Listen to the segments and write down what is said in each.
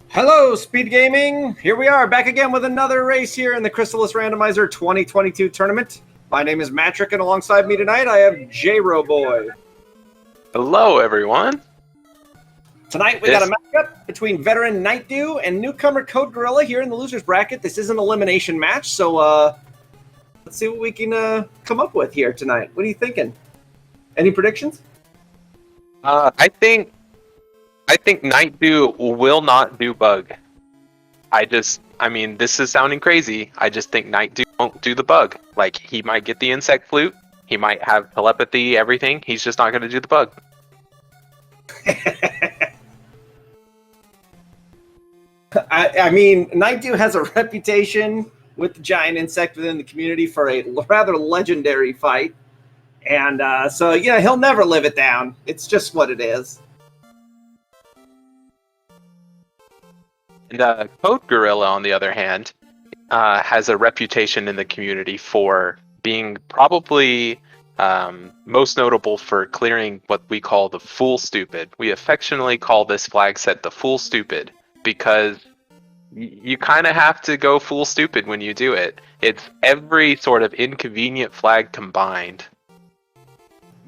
Hello, Speed Gaming. Here we are back again with another race here in the Crystalis Randomizer 2022 tournament. My name is Matrick, and alongside me tonight I have J-Ro-Boy. Hello, everyone. Tonight we got a matchup between veteran Nightdew and newcomer CodeGorilla here in the losers bracket. This is an elimination match, so let's see what we can come up with here tonight. What are you thinking? Any predictions? I think Nightdew will not do bug. I mean, this is sounding crazy. I just think Nightdew won't do the bug. Like, he might get the insect flute, he might have telepathy, everything. He's just not going to do the bug. I mean, Nightdew has a reputation with the giant insect within the community for a rather legendary fight. And so, yeah, he'll never live it down. It's just what it is. And CodeGorilla, on the other hand, has a reputation in the community for being probably most notable for clearing what we call the Fool Stupid. We affectionately call this flag set the Fool Stupid because you kind of have to go Fool Stupid when you do it. It's every sort of inconvenient flag combined.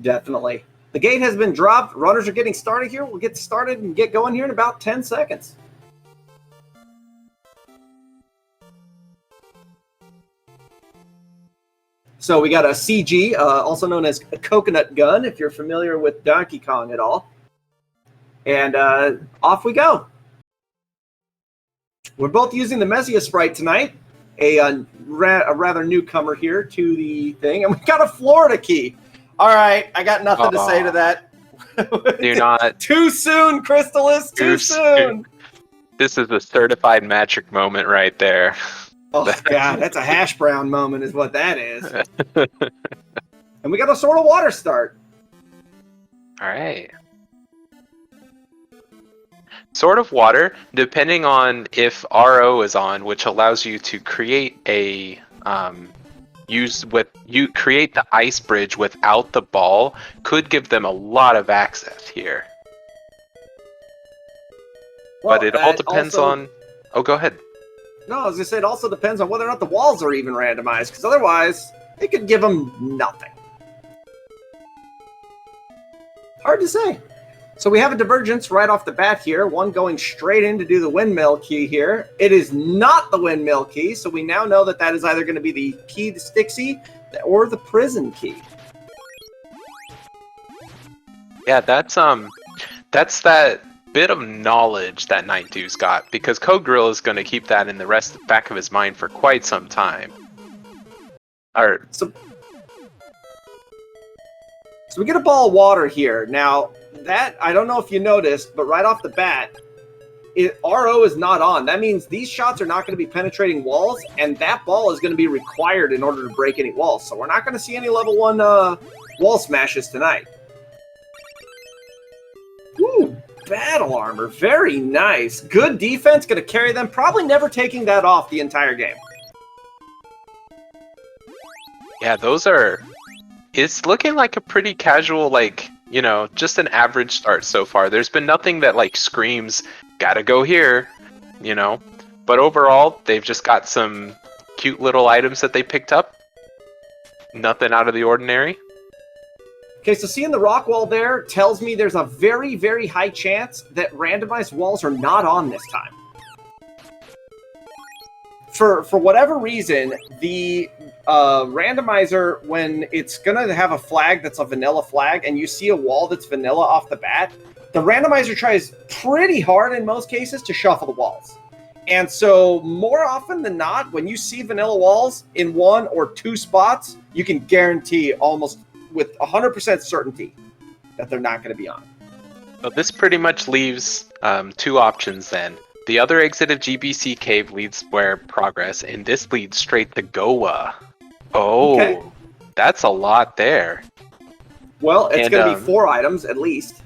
Definitely. The gate has been dropped. Runners are getting started here. We'll get started and get going here in about 10 seconds. So we got a CG, also known as a coconut gun, if you're familiar with Donkey Kong at all. And off we go. We're both using the Messia sprite tonight, a rather newcomer here to the thing. And we got a Florida key. All right, I got nothing to say to that. Do not. Too soon, Crystalis, too soon. This is a certified Matrick moment right there. Oh, God, that's a hash brown moment is what that is. And we got a Sword of Water start. All right. Sword of Water, depending on if RO is on, which allows you to create a create the ice bridge without the ball, could give them a lot of access here. Well, but it all depends on. Oh, go ahead. No, I was going to say, it also depends on whether or not the walls are even randomized, because otherwise, it could give them nothing. Hard to say. So we have a divergence right off the bat here, one going straight in to do the windmill key here. It is not the windmill key, so we now know that that is either going to be the key to Stixie or the prison key. Yeah, that's that bit of knowledge that Nightdew's got, because CodeGorilla is going to keep that in the back of his mind for quite some time. So we get a ball of water here. Now, that, I don't know if you noticed, but right off the bat, RO is not on. That means these shots are not going to be penetrating walls, and that ball is going to be required in order to break any walls. So we're not going to see any level 1 wall smashes tonight. Ooh. Battle armor, very nice. Good defense, going to carry them. Probably never taking that off the entire game. Yeah, it's looking like a pretty casual, like, you know, just an average start so far. There's been nothing that, like, screams, gotta go here, you know. But overall, they've just got some cute little items that they picked up. Nothing out of the ordinary. Okay, so seeing the rock wall there tells me there's a very, very high chance that randomized walls are not on this time. For whatever reason, the randomizer, when it's going to have a flag that's a vanilla flag and you see a wall that's vanilla off the bat, the randomizer tries pretty hard in most cases to shuffle the walls. And so more often than not, when you see vanilla walls in 1 or 2 spots, you can guarantee almost with 100% certainty that they're not going to be on. So this pretty much leaves 2 options then. The other exit of GBC Cave leads where progress, and this leads straight to Goa. Oh, okay. That's a lot there. Well, it's going to be 4 items at least.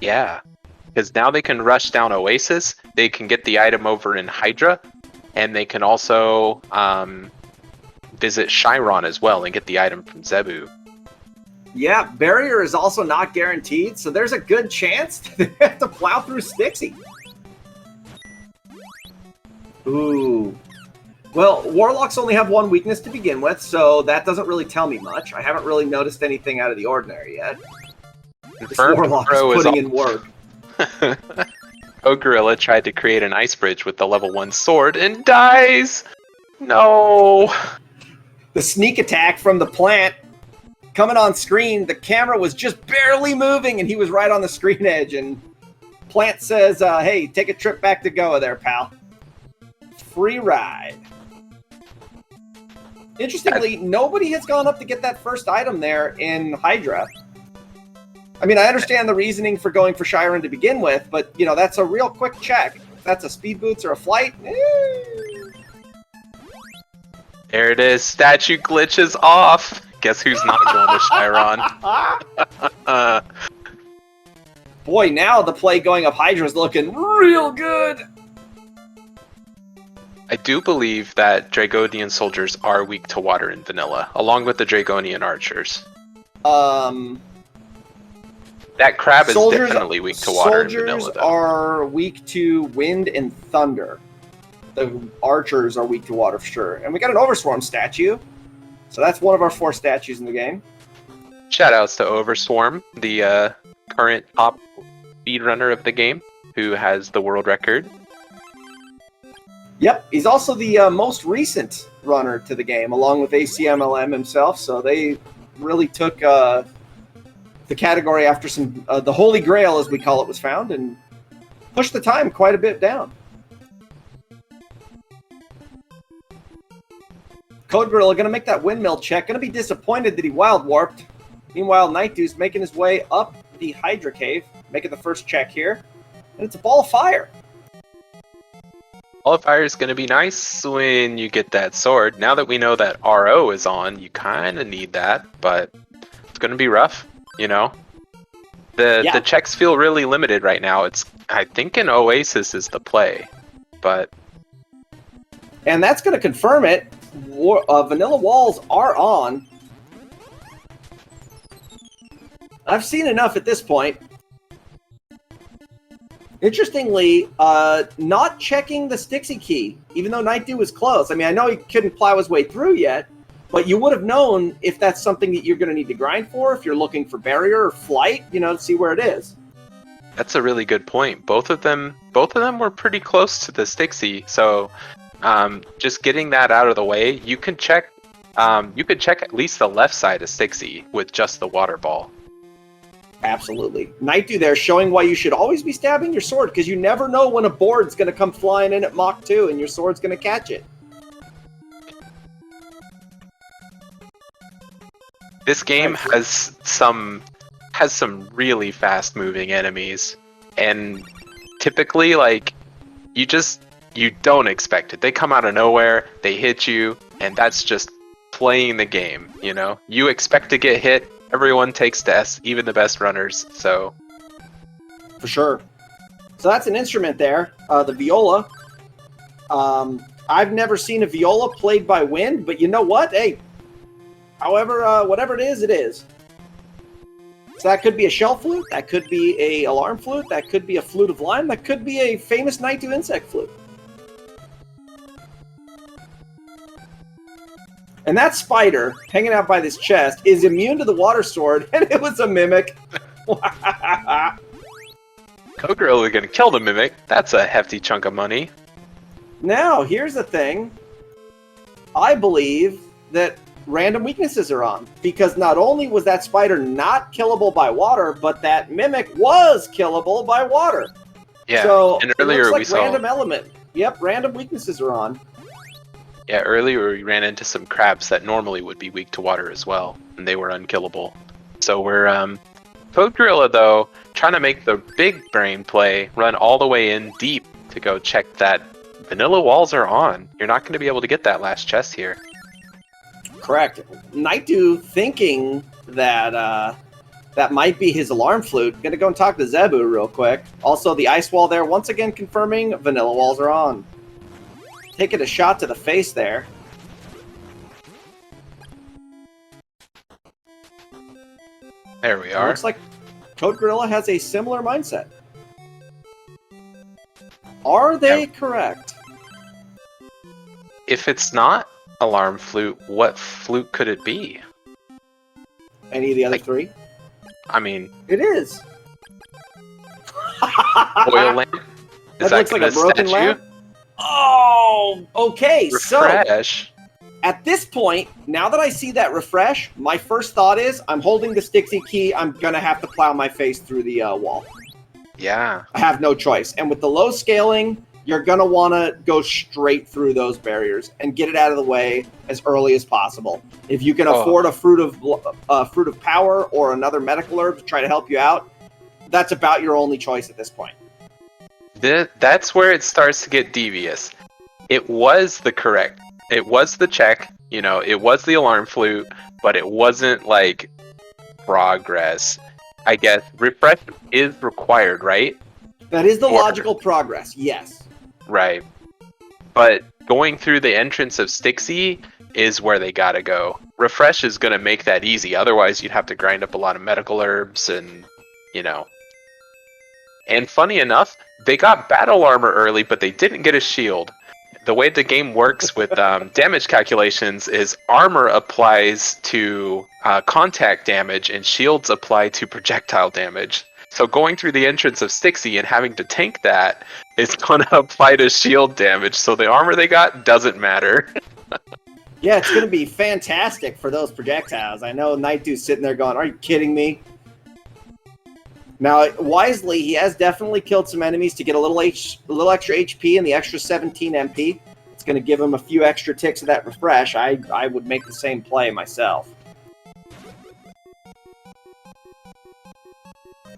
Yeah, because now they can rush down Oasis, they can get the item over in Hydra, and they can also visit Chiron as well and get the item from Zebu. Yeah, barrier is also not guaranteed, so there's a good chance they have to plow through Stixie. Ooh. Well, Warlocks only have one weakness to begin with, so that doesn't really tell me much. I haven't really noticed anything out of the ordinary yet. This Warlock is putting in work. CodeGorilla tried to create an ice bridge with the level 1 sword and dies! No! The sneak attack from the plant coming on screen, the camera was just barely moving and he was right on the screen edge, and Plant says, hey, take a trip back to Goa there, pal. Free ride. Interestingly, nobody has gone up to get that first item there in Hydra. I mean, I understand the reasoning for going for Shiren to begin with, but, you know, that's a real quick check. If that's a speed boots or a flight, There it is. Statue glitches off. Guess who's not going to Chiron? Boy, now the play going up Hydra is looking real good. I do believe that Dragonian soldiers are weak to water in vanilla, along with the Dragonian archers. That crab is definitely weak to water in vanilla, Soldiers though. are weak to wind and thunder. The archers are weak to water for sure. And we got an Overswarm statue. So that's one of our 4 statues in the game. Shoutouts to Overswarm, the current top speedrunner of the game, who has the world record. Yep, he's also the most recent runner to the game, along with ACMLM himself. So they really took the category after some the Holy Grail, as we call it, was found, and pushed the time quite a bit down. CodeGorilla going to make that windmill check. Going to be disappointed that he wild warped. Meanwhile, Nightdew's making his way up the Hydra cave, making the first check here, and it's a ball of fire. Ball of fire is going to be nice when you get that sword. Now that we know that RO is on, you kind of need that, but it's going to be rough, you know? The checks feel really limited right now. I think an Oasis is the play, but... And that's going to confirm it. Vanilla walls are on. I've seen enough at this point. Interestingly, not checking the Stixie key, even though Nightdew was close. I mean, I know he couldn't plow his way through yet, but you would have known if that's something that you're going to need to grind for, if you're looking for barrier or flight, you know, to see where it is. That's a really good point. Both of them were pretty close to the Stixie, so just getting that out of the way, you can check. You could check at least the left side of Stixie with just the water ball. Absolutely. Nightdew there showing why you should always be stabbing your sword, because you never know when a board's going to come flying in at Mach 2 and your sword's going to catch it. This game has some really fast moving enemies, and typically, like, you don't expect it. They come out of nowhere, they hit you, and that's just playing the game, you know? You expect to get hit. Everyone takes deaths, even the best runners, so... For sure. So that's an instrument there, the viola. I've never seen a viola played by wind, but you know what? Hey, however, whatever it is, it is. So that could be a shell flute, that could be a alarm flute, that could be a flute of lime, that could be a famous Nightdew insect flute. And that spider, hanging out by this chest, is immune to the water sword, and it was a mimic. CodeGorilla gonna kill the mimic. That's a hefty chunk of money. Now, here's the thing. I believe that random weaknesses are on, because not only was that spider not killable by water, but that mimic was killable by water. Yeah, so and earlier it looks like we saw... random element. Yep, random weaknesses are on. Yeah, earlier we ran into some crabs that normally would be weak to water as well, and they were unkillable. So we're, CodeGorilla, though, trying to make the big brain play, run all the way in deep to go check that vanilla walls are on. You're not going to be able to get that last chest here. Correct. Nightdew thinking that, that might be his alarm flute. Gonna go and talk to Zebu real quick. Also, the ice wall there, once again confirming vanilla walls are on. Taking a shot to the face there. There we are. Looks like CodeGorilla has a similar mindset. Are they correct? if it's not Alarm Flute, what flute could it be? Any of the other three? I mean, it is. oil lamp? Is That looks like a broken statue? lamp. Oh, okay. Refresh. So at this point, now that I see that refresh, my first thought is I'm holding the Stixie key. I'm gonna have to plow my face through the wall. Yeah. I have no choice. And with the low scaling, you're gonna want to go straight through those barriers and get it out of the way as early as possible. If you can afford a fruit of power or another medical herb to try to help you out, that's about your only choice at this point. That's where it starts to get devious. It was the check, it was the Alarm Flute, but it wasn't like progress. I guess refresh is required, right? That is the logical progress, yes. Right. But going through the entrance of Stixie is where they gotta go. Refresh is gonna make that easy, otherwise you'd have to grind up a lot of medical herbs and, And funny enough, they got battle armor early, but they didn't get a shield. The way the game works with damage calculations is armor applies to contact damage and shields apply to projectile damage. So going through the entrance of Stixie and having to tank that is going to apply to shield damage. So the armor they got doesn't matter. Yeah, it's going to be fantastic for those projectiles. I know Nightdew's sitting there going, are you kidding me? Now, wisely, he has definitely killed some enemies to get a little extra HP and the extra 17 MP. It's going to give him a few extra ticks of that refresh. I would make the same play myself.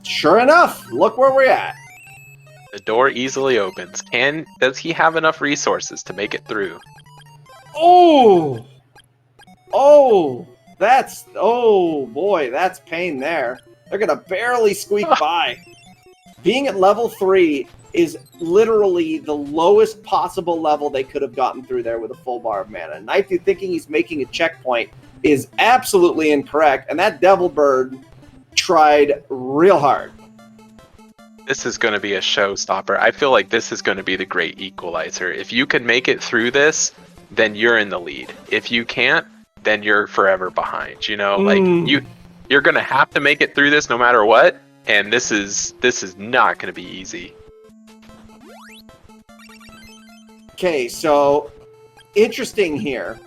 Sure enough, look where we're at. The door easily opens. Does he have enough resources to make it through? Oh! Oh! Oh boy, that's pain there. They're gonna barely squeak by. Being at level 3 is literally the lowest possible level they could have gotten through there with a full bar of mana. Nightdew thinking he's making a checkpoint is absolutely incorrect, and that Devil Bird tried real hard. This is going to be a showstopper. I feel like this is going to be the great equalizer. If you can make it through this, then you're in the lead. If you can't, then you're forever behind. You're going to have to make it through this no matter what, and this is not going to be easy. Okay, so interesting here.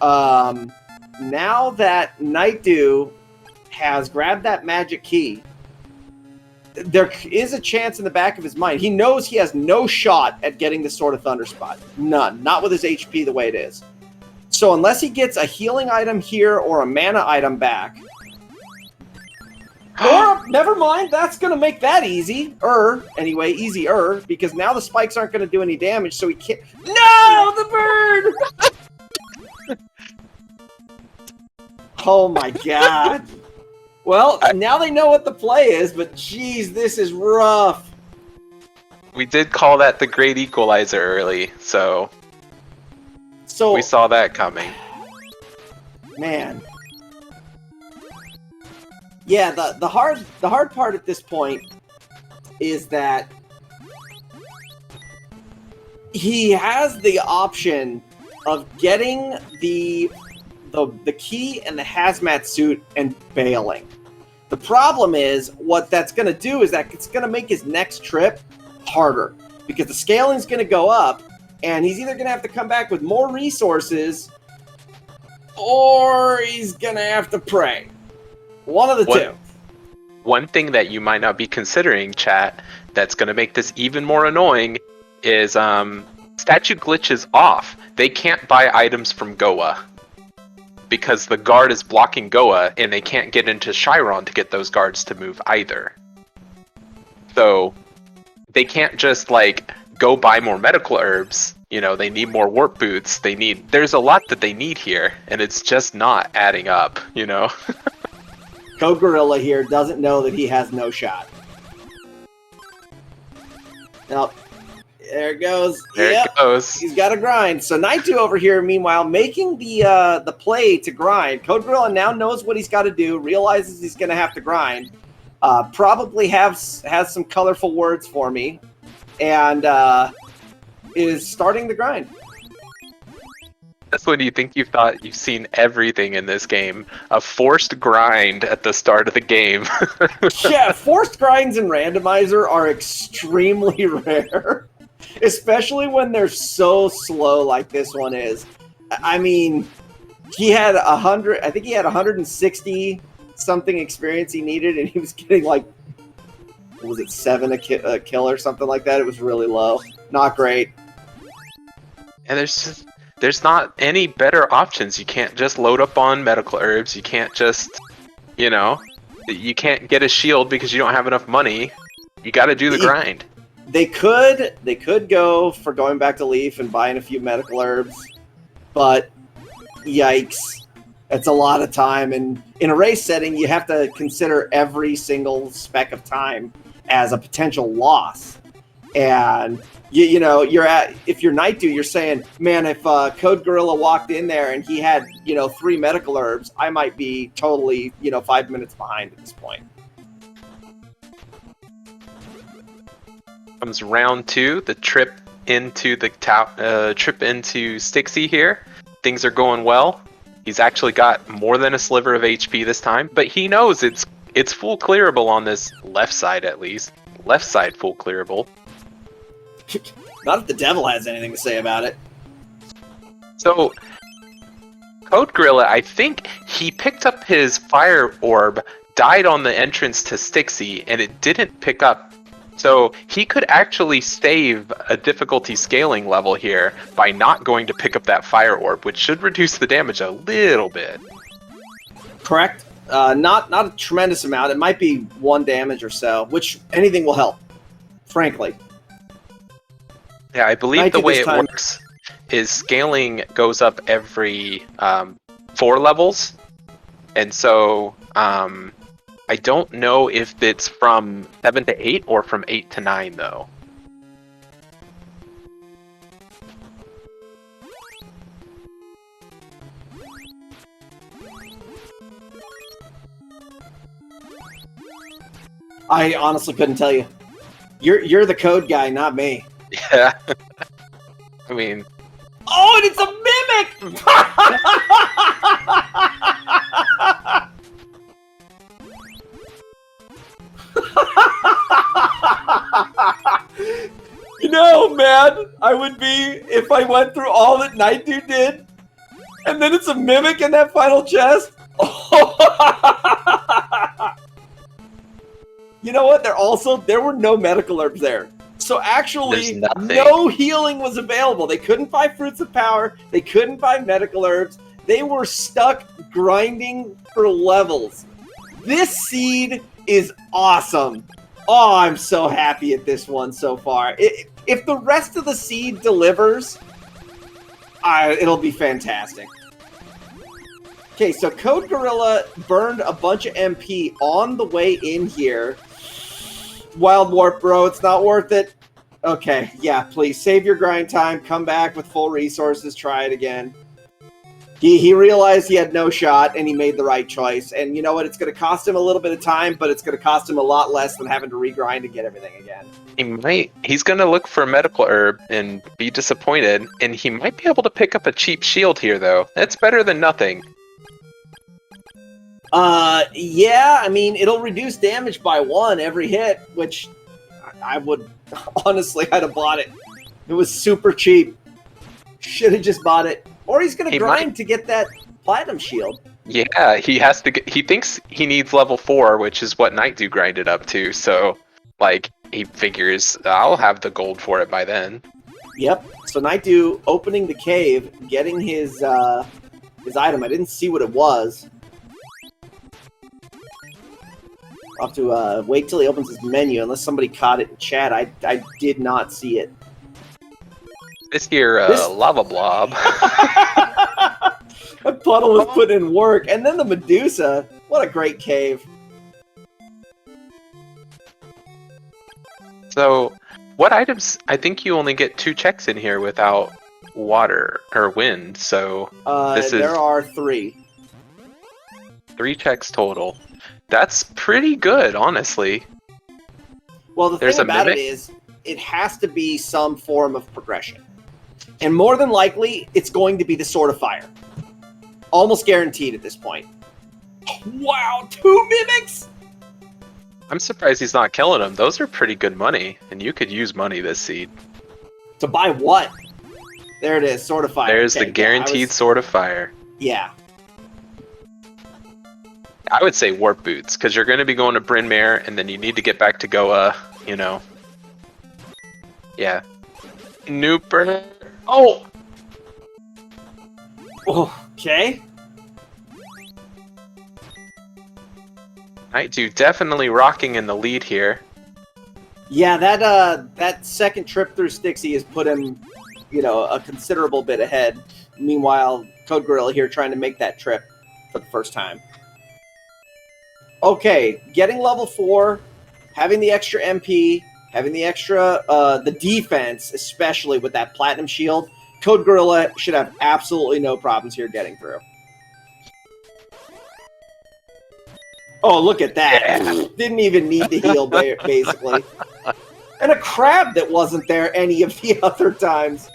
Now that Nightdew has grabbed that magic key, there is a chance in the back of his mind. He knows he has no shot at getting the Sword of Thunder spot. None. Not with his HP the way it is. So unless he gets a healing item here or a mana item back, or, never mind, that's going to make that easier, because now the spikes aren't going to do any damage, so he can't... No! The bird! Oh my god. Well, now they know what the play is, but geez, this is rough. We did call that the great equalizer early, so we saw that coming. Man. Yeah, the hard part at this point is that he has the option of getting the key and the hazmat suit and bailing. The problem is, what that's going to do is that it's going to make his next trip harder, because the scaling's going to go up, and he's either going to have to come back with more resources, or he's going to have to pray. One of the two. One thing that you might not be considering, chat, that's going to make this even more annoying is statue glitches off. They can't buy items from Goa, because the guard is blocking Goa, and they can't get into Chiron to get those guards to move either. So they can't just go buy more medical herbs. They need more warp boots. There's a lot that they need here, and it's just not adding up. CodeGorilla here doesn't know that he has no shot. Now, there it goes. There it goes. He's got to grind. So Nightdew over here, meanwhile, making the play to grind. CodeGorilla now knows what he's got to do, realizes he's going to have to grind, probably has some colorful words for me, and is starting the grind. That's when you think you've thought you've seen everything in this game. A forced grind at the start of the game. Yeah, forced grinds in Randomizer are extremely rare. Especially when they're so slow like this one is. I mean, he had 100, I think he had 160 something experience he needed, and he was getting like, what was it, 7 a kill or something like that? It was really low. Not great. And there's not any better options. You can't just load up on medical herbs. You can't just, you can't get a shield because you don't have enough money. You got to do the grind. They could go for going back to Leaf and buying a few medical herbs, but yikes. It's a lot of time, and in a race setting, you have to consider every single speck of time as a potential loss. And if you're Nightdew, you're saying, man, if CodeGorilla walked in there and he had 3 medical herbs, I might be totally 5 minutes behind at this point. Comes round 2, the trip into Stixie here. Things are going well. He's actually got more than a sliver of HP this time, but he knows it's full clearable on this left side at least. Left side full clearable. Not if the devil has anything to say about it. So, CodeGorilla, I think he picked up his fire orb, died on the entrance to Stixie, and it didn't pick up. So he could actually save a difficulty scaling level here by not going to pick up that fire orb, which should reduce the damage a little bit. Correct. Not a tremendous amount. It might be 1 damage or so, which anything will help, frankly. Yeah, I believe the way it works is scaling goes up every 4 levels, and so I don't know if it's from 7 to 8 or from 8 to 9, though. I honestly couldn't tell you. You're the code guy, not me. Yeah. I mean... Oh, and it's a mimic! Man, I would be if I went through all that Nightdew did, and then it's a mimic in that final chest. You know what? There were no medical herbs there. So actually, no healing was available. They couldn't buy fruits of power. They couldn't buy medical herbs. They were stuck grinding for levels. This seed is awesome. Oh, I'm so happy at this one so far. If the rest of the seed delivers, it'll be fantastic. Okay, so CodeGorilla burned a bunch of MP on the way in here. Wild Warp, bro, it's not worth it. Okay, yeah, please, save your grind time, come back with full resources, try it again. He realized he had no shot, and he made the right choice. And you know what? It's going to cost him a little bit of time, but it's going to cost him a lot less than having to regrind and get everything again. He's going to look for a medical herb and be disappointed, and he might be able to pick up a cheap shield here, though. That's better than nothing. Yeah, I mean, it'll reduce damage by 1 every hit, which I would, honestly, I'd have bought it. It was super cheap. Should have just bought it. Or he's going to grind to get that platinum shield. Yeah, he has to he thinks he needs level 4, which is what Nightdew grinded up to, so, like, he figures, I'll have the gold for it by then. Yep, so Nightdew opening the cave, getting his item. I didn't see what it was. I'll have to wait till he opens his menu, unless somebody caught it in chat. I did not see it. This here lava blob. That puddle was put in work. And then the Medusa. What a great cave. So, what items... I think you only get 2 checks in here without water or wind, so... there are 3. 3 checks total. That's pretty good, honestly. Well, the thing about it is, it has to be some form of progression. And more than likely, it's going to be the Sword of Fire. Almost guaranteed at this point. Wow, 2 mimics? I'm surprised he's not killing them. Those are pretty good money, and you could use money this seed. To buy what? There it is, Sword of Fire. There's the guaranteed Sword of Fire. Yeah. I would say Warp Boots, because you're going to be going to Bryn Mawr, and then you need to get back to Goa, you know. Yeah. Nooper. Oh! Okay. Nightdew definitely rocking in the lead here. Yeah, that second trip through Stixie has put him, you know, a considerable bit ahead. Meanwhile, CodeGorilla here trying to make that trip for the first time. Okay, getting level 4, having the extra MP, having the extra, the defense, especially with that Platinum Shield, CodeGorilla should have absolutely no problems here getting through. Oh, look at that. Yeah. Didn't even need to heal, basically. And a crab that wasn't there any of the other times.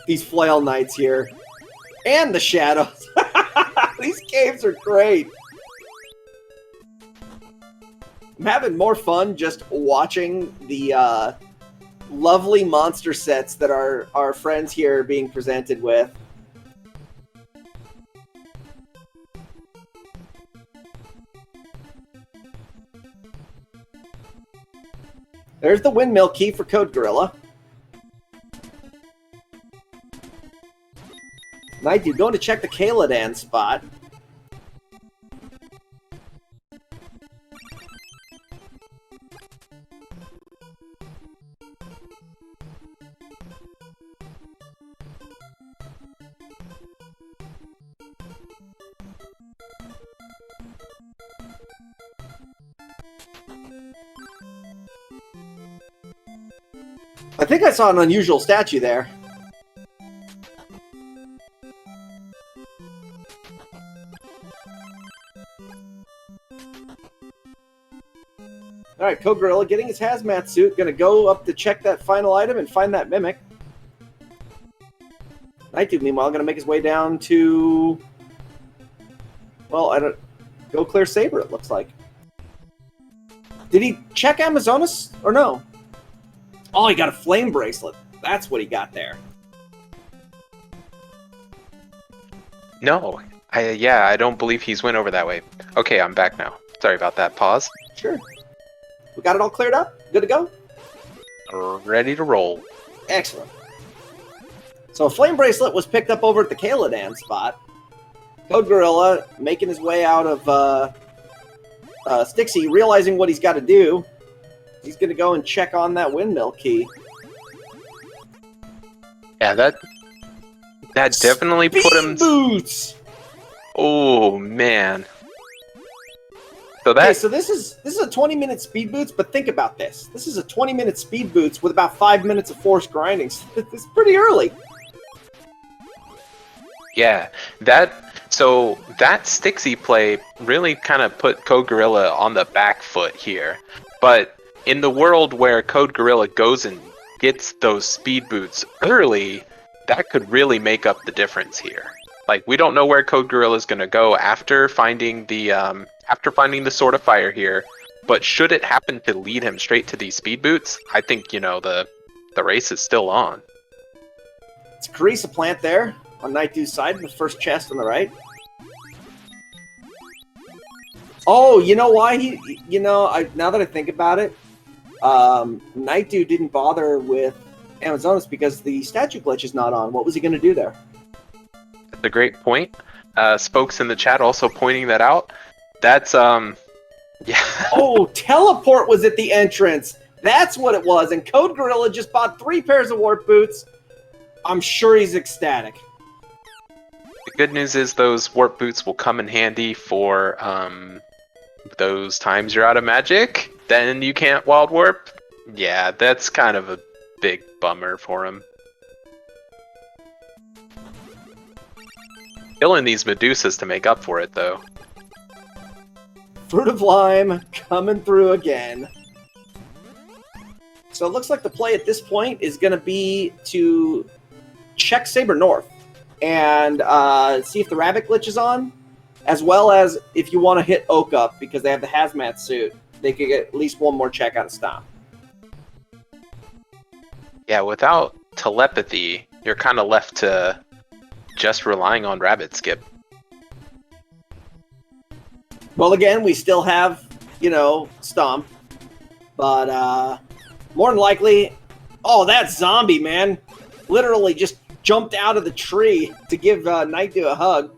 These flail knights here. And the shadows. These caves are great. I'm having more fun just watching the lovely monster sets that our friends here are being presented with. There's the windmill key for CodeGorilla. Nightdew going to check the Kaladan spot. I think I saw an unusual statue there. Alright, CodeGorilla getting his hazmat suit. Gonna go up to check that final item and find that mimic. Nightdew, meanwhile, gonna make his way down to... Well, I don't... Go clear Saber, it looks like. Did he check Amazonas? Or no? Oh, he got a flame bracelet. That's what he got there. No. I don't believe he's went over that way. Okay, I'm back now. Sorry about that. Pause. Sure. We got it all cleared up? Good to go? Ready to roll. Excellent. So a flame bracelet was picked up over at the Kaladan spot. CodeGorilla making his way out of Stixie, realizing what he's got to do. He's going to go and check on that windmill key. Yeah, that definitely put him... Boots! Oh, man. So that... Okay, so this is a 20-minute speed boots, but think about this. This is a 20-minute speed boots with about 5 minutes of forced grinding. So it's pretty early. Yeah, so that Stixie play really kind of put CodeGorilla on the back foot here. But in the world where CodeGorilla goes and gets those speed boots early, that could really make up the difference here. Like, we don't know where CodeGorilla is going to go after finding the Sword of Fire here, but should it happen to lead him straight to these speed boots, I think, you know, the race is still on. It's a Carissa plant there on Nightdew's side, the first chest on the right. Oh, you know why now that I think about it, Nightdew didn't bother with Amazonas because the statue glitch is not on. What was he going to do there? That's a great point. Spokes in the chat also pointing that out. That's, yeah. Oh, teleport was at the entrance. That's what it was. And CodeGorilla just bought 3 pairs of warp boots. I'm sure he's ecstatic. The good news is those warp boots will come in handy for those times you're out of magic. Then you can't wild warp. Yeah, that's kind of a big bummer for him. Killing these Medusas to make up for it, though. Fruit of Lime coming through again. So it looks like the play at this point is going to be to check Saber North and see if the rabbit glitch is on, as well as if you want to hit Oak up because they have the hazmat suit, they could get at least one more check out of Stomp. Yeah, without telepathy, you're kind of left to just relying on rabbit skip. Well, again, we still have, Stomp, but more than likely, oh, that zombie, man, literally just jumped out of the tree to give Nightdew a hug.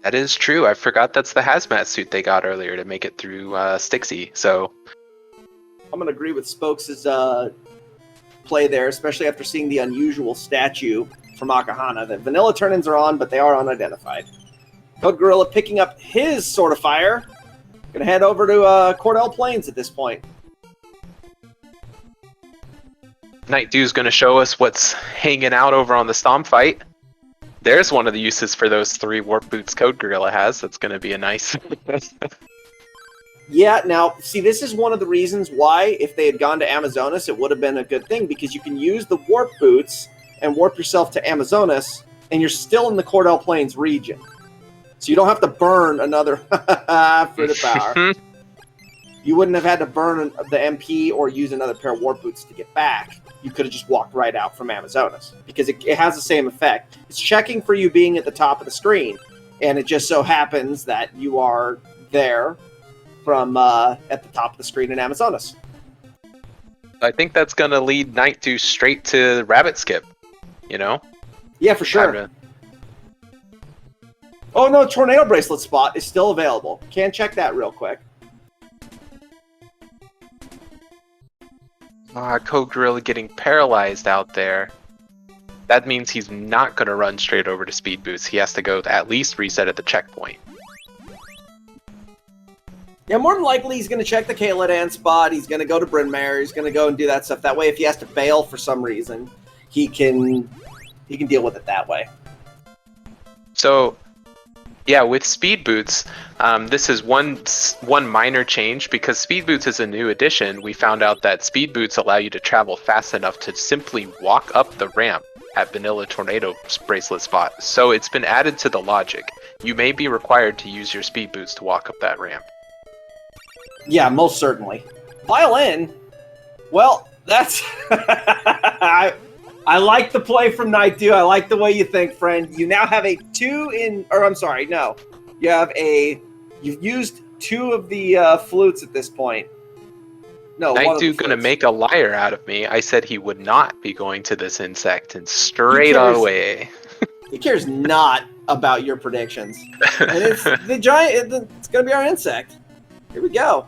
That is true. I forgot that's the hazmat suit they got earlier to make it through Stixie. So I'm going to agree with Spokes' play there, especially after seeing the unusual statue from Akahana. The vanilla turn-ins are on, but they are unidentified. CodeGorilla picking up his Sword of Fire. Going to head over to Cordell Plains at this point. Nightdew's going to show us what's hanging out over on the Stomp fight. There's one of the uses for those 3 warp boots CodeGorilla has. That's going to be a nice... Yeah, now, see, this is one of the reasons why, if they had gone to Amazonas, it would have been a good thing, because you can use the warp boots and warp yourself to Amazonas, and you're still in the Cordell Plains region. So you don't have to burn another for the power. You wouldn't have had to burn the MP or use another pair of warp boots to get back. You could have just walked right out from Amazonas, because it has the same effect. It's checking for you being at the top of the screen, and it just so happens that you are there from at the top of the screen in Amazonas. I think that's going to lead Nightdew straight to rabbit skip, Yeah, for sure. Oh no, Tornado Bracelet spot is still available. Can check that real quick. CodeGorilla getting paralyzed out there. That means he's not going to run straight over to Speed Boots. He has to go to at least reset at the checkpoint. Yeah, more than likely he's going to check the Kaladan spot. He's going to go to Bryn Mawr. He's going to go and do that stuff. That way, if he has to bail for some reason, he can deal with it that way. So, yeah, with Speed Boots, this is one minor change, because Speed Boots is a new addition. We found out that Speed Boots allow you to travel fast enough to simply walk up the ramp at Vanilla Tornado Bracelet spot. So it's been added to the logic. You may be required to use your Speed Boots to walk up that ramp. Yeah, most certainly. Violin? Well, that's... I like the play from Nightdew. I like the way you think, friend. You now have a 2 in... Or, I'm sorry, no. You have a... You've used 2 of the flutes at this point. No, Nightdew gonna make a liar out of me. I said he would not be going to this insect, and straight away. He cares not about your predictions. And it's the giant... It's gonna be our insect. Here we go.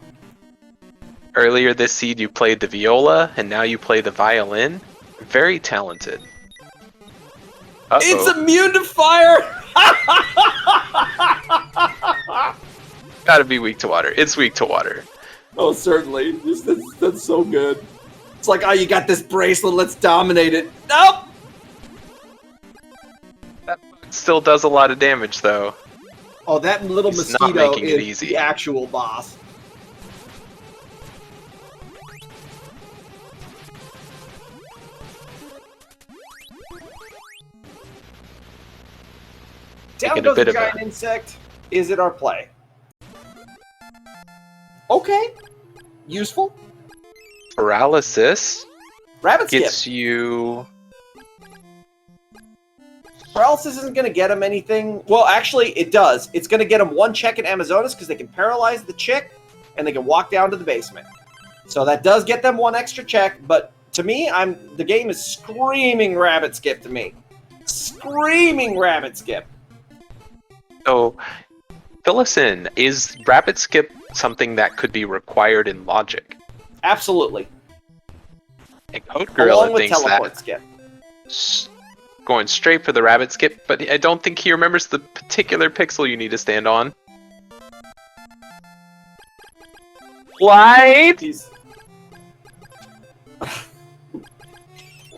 Earlier this seed you played the viola, and now you play the violin. Very talented. Uh-oh. It's immune to fire! Gotta be weak to water. It's weak to water. Oh, certainly. That's so good. It's like, oh, you got this bracelet, let's dominate it. Nope! That still does a lot of damage, though. Oh, that little He's mosquito not making it is easy. the actual boss. Down goes the giant insect. Is it our play? Okay. Useful. Paralysis Rabbit skip. gets you... Paralysis isn't going to get him anything. Well, actually, it does. It's going to get him 1 check in Amazonas because they can paralyze the chick and they can walk down to the basement. So that does get them 1 extra check. But to me, the game is screaming rabbit skip to me. Screaming rabbit skip. So, fill us in. Is rabbit skip something that could be required in logic? Absolutely. And CodeGorilla Along with thinks teleport that skip. going straight for the rabbit skip, but I don't think he remembers the particular pixel you need to stand on. Light!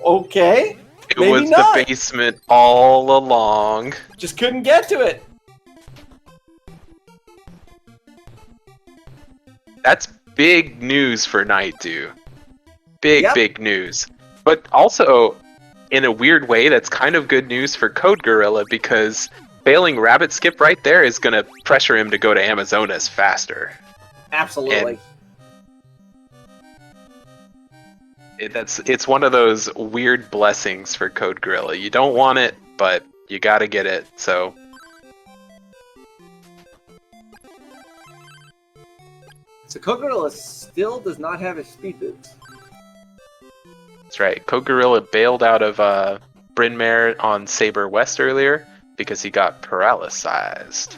Okay. It Maybe was not. the basement all along. Just couldn't get to it. That's big news for Nightdew. Big, Yep. big news. But also, in a weird way, that's kind of good news for CodeGorilla because failing Rabbit Skip right there is going to pressure him to go to Amazonas faster. Absolutely. It's one of those weird blessings for CodeGorilla. You don't want it, but you gotta get it, so... So CodeGorilla still does not have his speed boots. That's right. CodeGorilla bailed out of Bryn Mawr on Saber West earlier because he got paralyzed.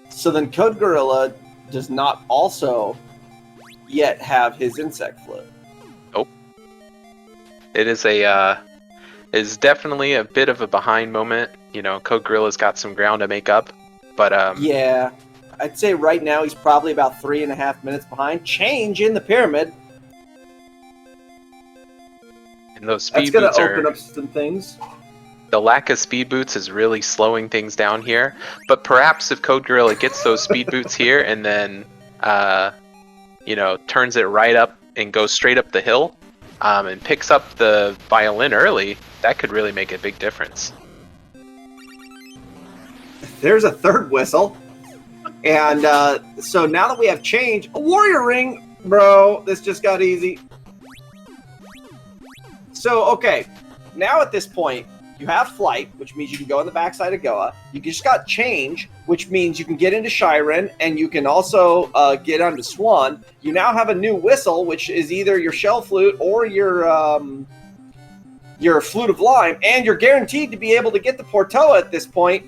So then CodeGorilla does not also yet have his insect flip. Nope. It is definitely a bit of a behind moment. You know, CodeGorilla's got some ground to make up, but yeah, I'd say right now he's probably about 3.5 minutes behind. Change in the pyramid. and those That's speed gonna boots open are... up some things. The lack of speed boots is really slowing things down here, but perhaps if CodeGorilla gets those speed boots here and then, you know, turns it right up and goes straight up the hill, and picks up the violin early, that could really make a big difference. There's a third whistle. And so now that we have change, a warrior ring, bro, this just got easy. So, okay, now at this point, you have flight, which means you can go on the backside of Goa. You just got change, which means you can get into Shiren, and you can also get onto Swan. You now have a new whistle, which is either your shell flute or your flute of lime, and you're guaranteed to be able to get the Portoa at this point.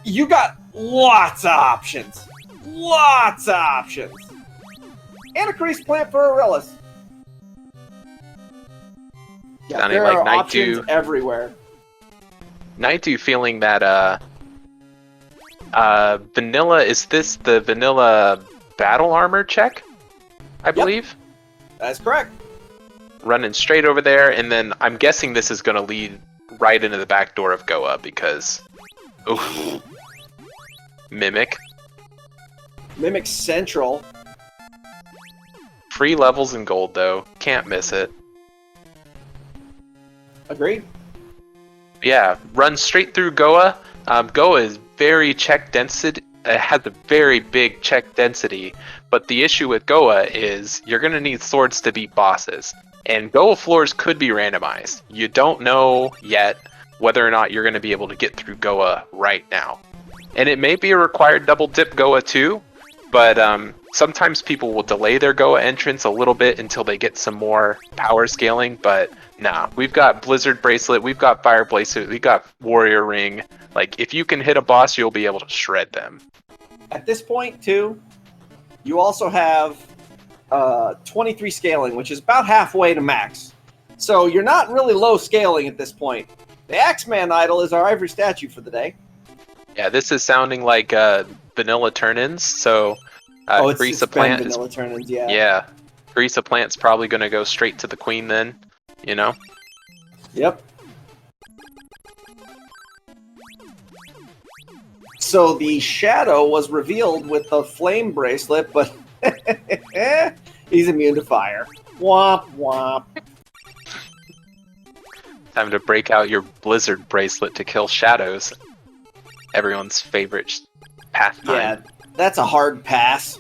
You got lots of options. Lots of options. And a crease plant for Aurelius. Yeah, Sounding there like are Nightdew. options everywhere. Nightdew feeling that vanilla, is this the vanilla battle armor check? I believe. That's correct. Running straight over there, and then I'm guessing this is going to lead right into the back door of Goa because... Oof. Mimic. Mimic Central. Free levels in gold, though. Can't miss it. Agreed. Yeah, run straight through Goa. Goa is very check density. It has a very big check density, but the issue with Goa is you're going to need swords to beat bosses. And Goa floors could be randomized. You don't know yet whether or not you're going to be able to get through Goa right now. And it may be a required double dip Goa too, but sometimes people will delay their Goa entrance a little bit until they get some more power scaling, but nah, we've got Blizzard Bracelet, we've got Fire Bracelet, we've got Warrior Ring. Like, if you can hit a boss, you'll be able to shred them. At this point, too, you also have 23 scaling, which is about halfway to max. So you're not really low scaling at this point. The Axeman Idol is our ivory statue for the day. Yeah, this is sounding like vanilla turn-ins, so It's Plant vanilla turn-ins, yeah. Yeah, Greasa Plant's probably going to go straight to the queen then, you know? Yep. So the shadow was revealed with the flame bracelet, but he's immune to fire. Womp womp. Time to break out your Blizzard Bracelet to kill shadows. Everyone's favorite pastime. Yeah, that's a hard pass.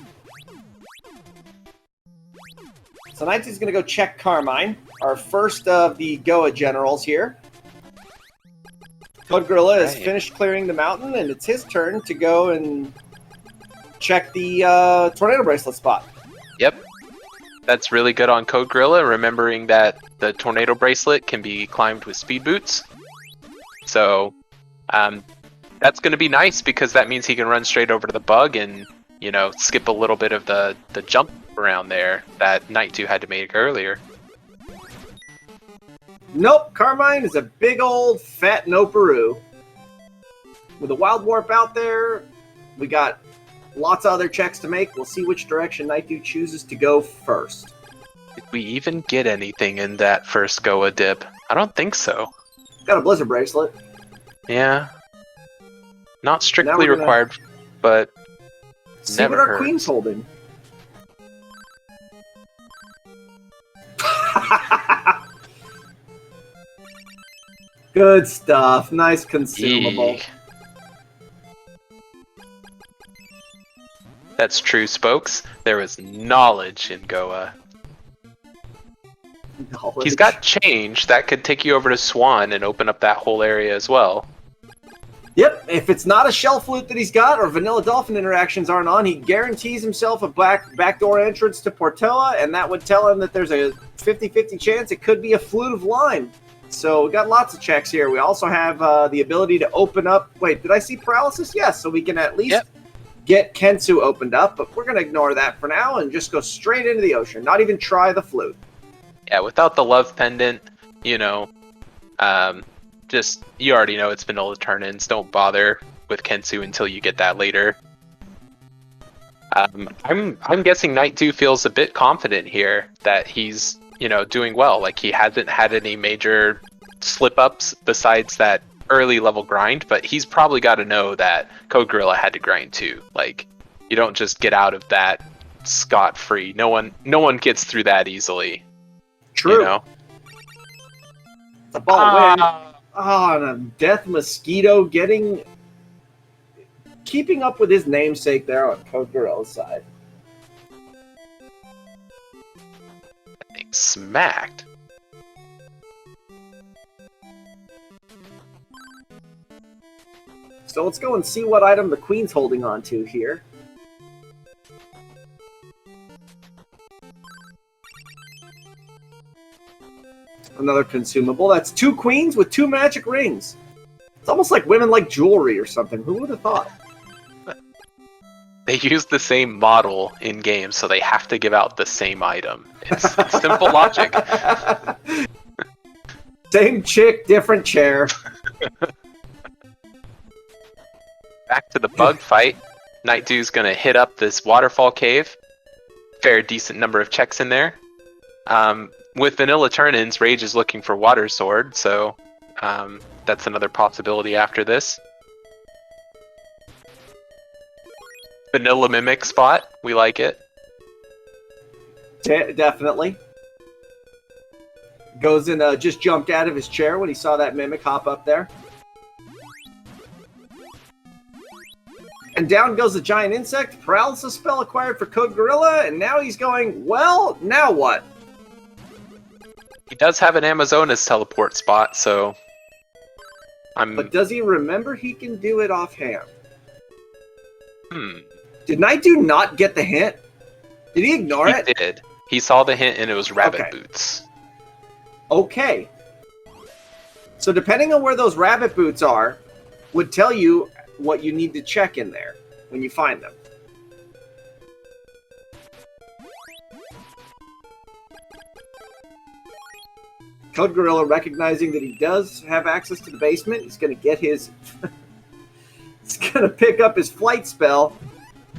So Knight's going to go check Carmine, our first of the Goa generals here. CodeGorilla has finished clearing the mountain, and it's his turn to go and check the tornado bracelet spot. Yep. That's really good on CodeGorilla, remembering that the tornado bracelet can be climbed with speed boots. So, that's going to be nice because that means he can run straight over to the bug and, you know, skip a little bit of the jump around there that Nightdew had to make earlier. Nope, Carmine is a big old fat no-peroo. With a Wild Warp out there, we got lots of other checks to make. We'll see which direction Nightdew chooses to go first. Did we even get anything in that first Goa dip? I don't think so. Got a Blizzard Bracelet. Yeah. Not strictly required but See never what our hurts. queen's holding. Good stuff. Nice consumable. Eek. That's true, Spokes. There was knowledge in Goa. Knowledge. He's got change that could take you over to Swan and open up that whole area as well. Yep, if it's not a shell flute that he's got or Vanilla Dolphin interactions aren't on, he guarantees himself a backdoor entrance to Portoa, and that would tell him that there's a 50-50 chance it could be a flute of lime. So we got lots of checks here. We also have the ability to open up... Wait, did I see paralysis? Yes, so we can at least get Kensu opened up, but we're going to ignore that for now and just go straight into the ocean. Not even try the flute. Yeah, without the love pendant, you know, just, you already know it's vanilla turn-ins. Don't bother with Kensu until you get that later. I'm guessing Nightdew feels a bit confident here that he's, you know, doing well. Like, he hasn't had any major slip-ups besides that early level grind, but he's probably got to know that CodeGorilla had to grind too. Like, you don't just get out of that scot-free. No one gets through that easily. True. You know? The ball win. And a death mosquito keeping up with his namesake there on CodeGorilla's side. Smacked. So let's go and see what item the queen's holding on to here. Another consumable. That's 2 queens with 2 magic rings. It's almost like women like jewelry or something. Who would have thought? They use the same model in game, so they have to give out the same item. It's simple logic. Same chick, different chair. Back to the bug fight. Nightdew's gonna hit up this waterfall cave. Fair decent number of checks in there. With vanilla turn-ins, Rage is looking for Water Sword, so that's another possibility after this. Vanilla Mimic spot, we like it. Definitely. Goes in, just jumped out of his chair when he saw that Mimic hop up there. And down goes the giant insect. Paralysis spell acquired for CodeGorilla, and now he's going, well, now what? He does have an Amazonas teleport spot, so... But does he remember he can do it offhand? Did Nightdew not get the hint? Did he ignore it? He did. He saw the hint and it was rabbit boots. Okay. So depending on where those rabbit boots are, would tell you what you need to check in there when you find them. CodeGorilla, recognizing that he does have access to the basement, he's going to get his... he's going to pick up his flight spell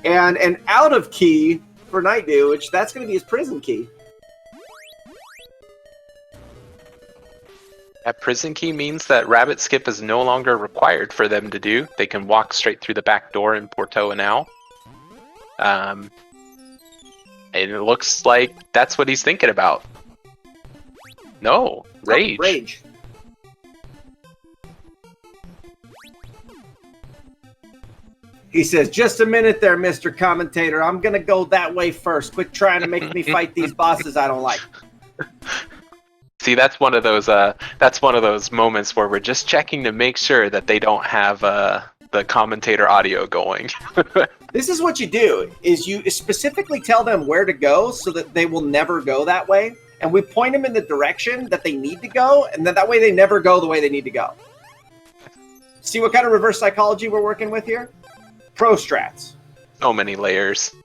and an out of key for Nightdew, which that's going to be his prison key. That prison key means that rabbit skip is no longer required for them to do. They can walk straight through the back door in Portoa now. And it looks like that's what he's thinking about. No, Rage. Oh, Rage. He says, just a minute there, Mr. Commentator. I'm going to go that way first. Quit trying to make me fight these bosses I don't like. See, that's one of those moments where we're just checking to make sure that they don't have the commentator audio going. This is what you do, is you specifically tell them where to go so that they will never go that way. And we point them in the direction that they need to go, and then that way they never go the way they need to go. See what kind of reverse psychology we're working with here? Pro strats. So many layers.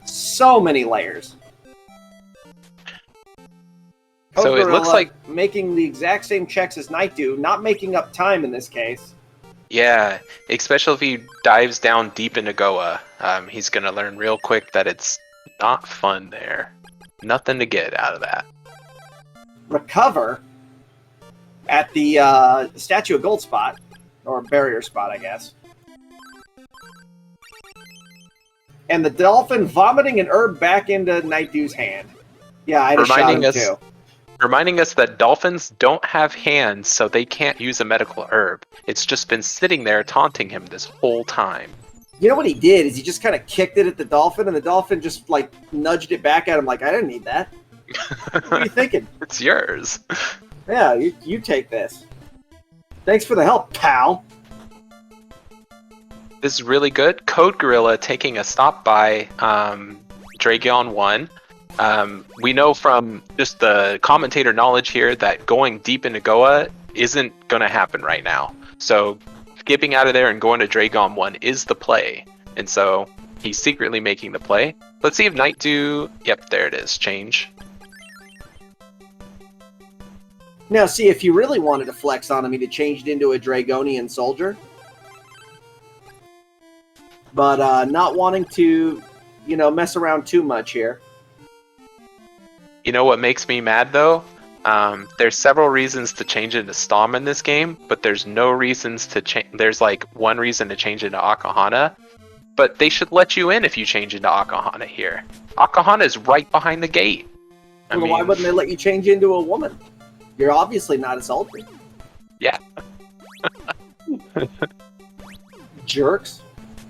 So many layers. So it looks like making the exact same checks as Nightdew, not making up time in this case. Yeah, especially if he dives down deep into Goa, he's gonna learn real quick that it's not fun there. Nothing to get out of that. Recover at the Statue of Gold spot, or barrier spot, I guess. And the dolphin vomiting an herb back into Nightdew's hand. Yeah, I'd have shot him too. Reminding us that dolphins don't have hands, so they can't use a medical herb. It's just been sitting there taunting him this whole time. You know what he did is he just kind of kicked it at the dolphin, and the dolphin just like nudged it back at him like, I didn't need that. What are you thinking? It's yours. Yeah, you take this. Thanks for the help, pal. This is really good. CodeGorilla taking a stop by Dragon 1. We know from just the commentator knowledge here that going deep into Goa isn't going to happen right now. So skipping out of there and going to Dragon 1 is the play. And so he's secretly making the play. Let's see if Nightdew... Yep, there it is. Change. Now, see, if you really wanted to flex on him, he'd have changed into a Dragonian soldier. But not wanting to, mess around too much here. You know what makes me mad, though? There's several reasons to change into Stom in this game, but there's no reasons to change. There's like one reason to change into Akahana, but they should let you in if you change into Akahana here. Akahana is right behind the gate. I mean, why wouldn't they let you change into a woman? You're obviously not a soldier. Yeah. Jerks.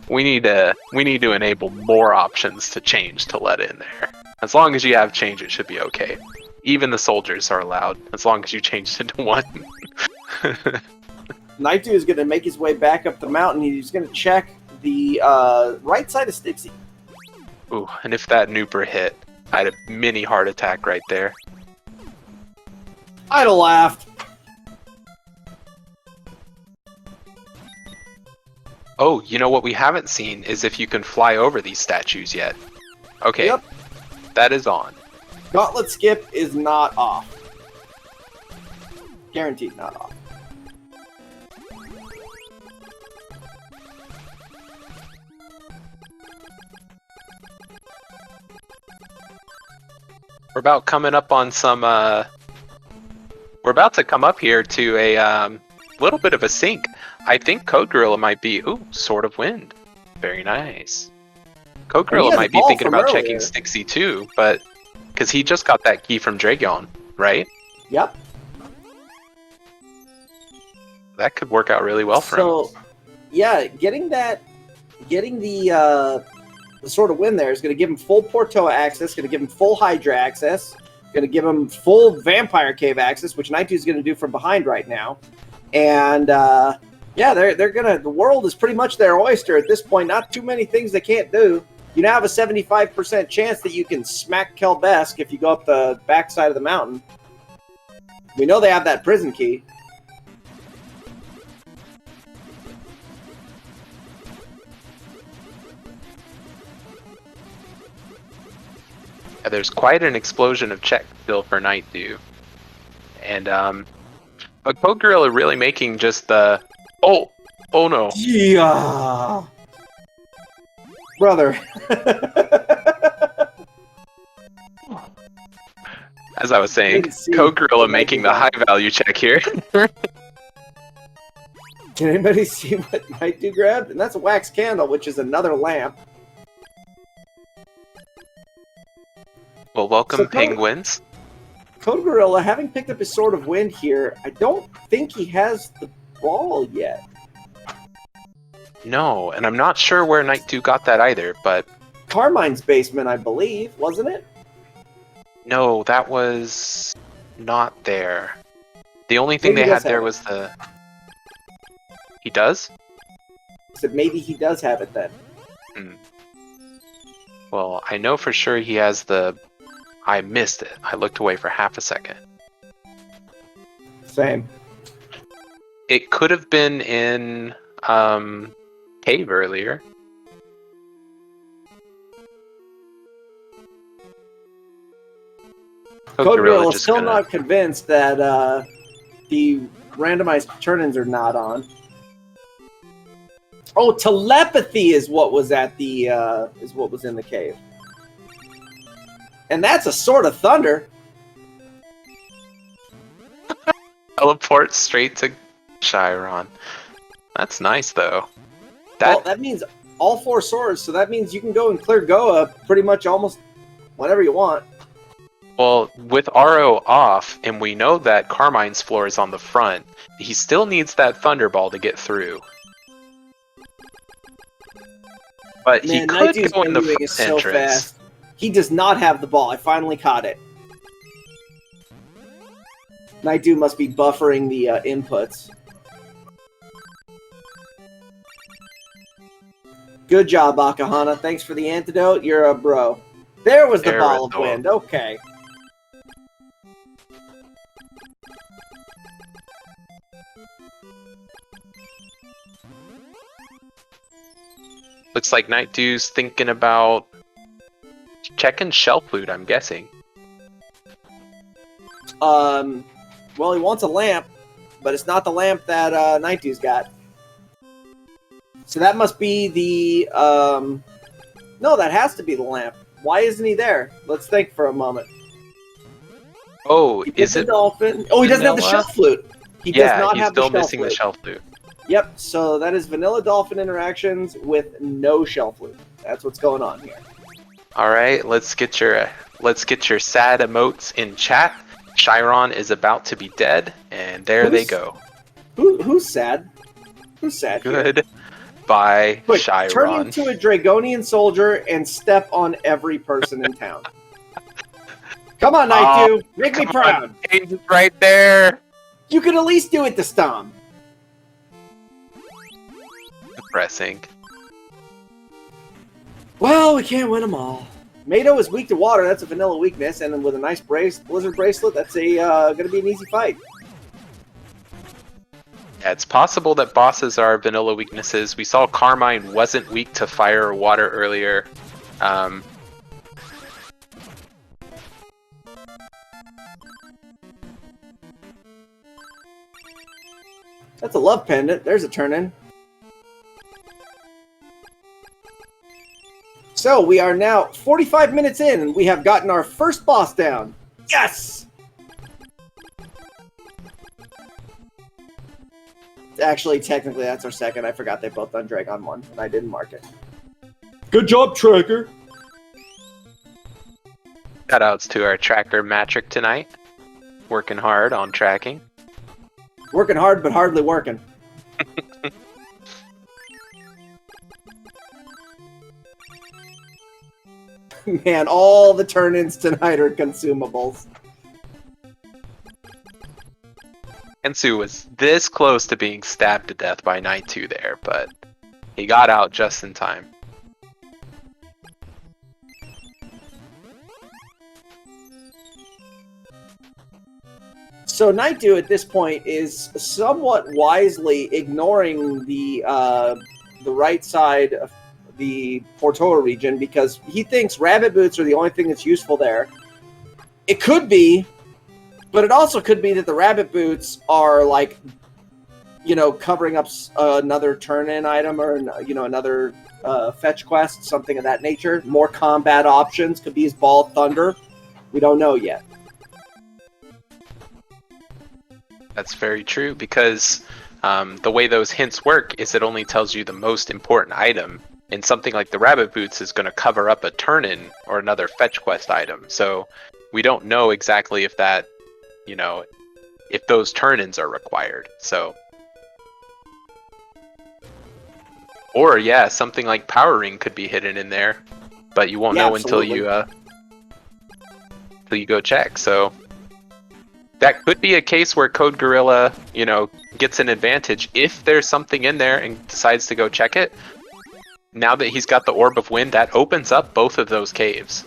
We need to enable more options to change to let in there. As long as you have change, it should be okay. Even the soldiers are allowed, as long as you change into one. Nightdew is going to make his way back up the mountain. He's going to check the right side of Stixie. Ooh, and if that Nooper hit, I had a mini heart attack right there. I'd have laughed. Oh, you know what we haven't seen is if you can fly over these statues yet. Okay, Yep. That is on. Gauntlet skip is not off. Guaranteed not off. We're about coming up on some, we're about to come up here to a little bit of a sink. I think CodeGorilla might be, ooh, Sword of Wind. Very nice. CodeGorilla might be thinking about checking Stixie too, but, because he just got that key from Dragon, right? Yep. That could work out really well for him. So, yeah, getting the Sword of Wind there is going to give him full Portoa access, going to give him full Hydra access, going to give him full Vampire Cave access, which Nightdew is going to do from behind right now. And, yeah, they're going to... The world is pretty much their oyster at this point. Not too many things they can't do. You now have a 75% chance that you can smack Kelbesk if you go up the backside of the mountain. We know they have that prison key. Yeah, there's quite an explosion of check still for Nightdew. And, but CodeGorilla really making just the... Oh no. Yeah. Brother. As I was saying, CodeGorilla making the high value check here. Can anybody see what Nightdew grabbed? And that's a wax candle, which is another lamp. Well, welcome, penguins. CodeGorilla, having picked up his Sword of Wind here, I don't think he has the ball yet. No, and I'm not sure where Nightdew got that either, but... Carmine's basement, I believe, wasn't it? No, that was not there. The only thing they had there was the... He does? So maybe he does have it then. Well, I know for sure he has the... I missed it. I looked away for half a second. Same. It could have been in cave earlier. CodeGorilla is still not convinced that the randomized turn-ins are not on. Oh, telepathy is what was at the is what was in the cave. And that's a Sword of Thunder. Teleport straight to Chiron. That's nice, though. Well, that means all 4 swords, so that means you can go and clear Goa pretty much almost whenever you want. Well, with RO off, and we know that Carmine's floor is on the front, he still needs that Thunderball to get through. But Man, he could Nightdew's go in the moving front is so entrance. fast. He does not have the ball. I finally caught it. Nightdew must be buffering the inputs. Good job, Akahana. Thanks for the antidote. You're a bro. There was the ball of wind. Okay. Looks like Nightdew's thinking about checking shelf loot, I'm guessing. Well, he wants a lamp, but it's not the lamp that Nightdew's got. So that must be the, no, that has to be the lamp. Why isn't he there? Let's think for a moment. Oh, is it? Dolphin. Oh, he doesn't have the shelf flute. He does not have the shelf flute. He's still missing the shelf flute. Yep, so that is Vanilla Dolphin interactions with no shelf flute. That's what's going on here. All right, let's get your sad emotes in chat. Chiron is about to be dead, and there they go. Who's sad? Who's sad? Good. Bye, Quick, Chiron. turn into a Dragonian soldier and step on every person in town. Come on, Nightdew. Make me proud. He's right there. You could at least do it to Stom. Depressing. Well, we can't win them all. Mado is weak to water. That's a vanilla weakness. And with a nice blizzard bracelet, that's going to be an easy fight. Yeah, it's possible that bosses are vanilla weaknesses. We saw Carmine wasn't weak to fire or water earlier. That's a love pendant. There's a turn-in. So we are now 45 minutes in, and we have gotten our first boss down. Yes! Actually, technically, that's our second. I forgot they both done Dragon 1, and I didn't mark it. Good job, Tracker! Shoutouts to our tracker Matrick tonight. Working hard on tracking. Working hard, but hardly working. Man, all the turn-ins tonight are consumables. Ensu was this close to being stabbed to death by Nightdew there, but he got out just in time. So Nightdew at this point is somewhat wisely ignoring the right side of the Portoa region because he thinks rabbit boots are the only thing that's useful there. It could be, but it also could be that the rabbit boots are like, you know, covering up another turn-in item or, you know, another fetch quest, something of that nature. More combat options. Could be his Ball of Thunder. We don't know yet. That's very true because the way those hints work is it only tells you the most important item. And something like the rabbit boots is going to cover up a turn-in or another fetch quest item. So we don't know exactly if that, you know, if those turn-ins are required. So, or yeah, something like Power Ring could be hidden in there, but you won't know until you go check. So that could be a case where CodeGorilla, you know, gets an advantage if there's something in there and decides to go check it. Now that he's got the Orb of Wind, that opens up both of those caves.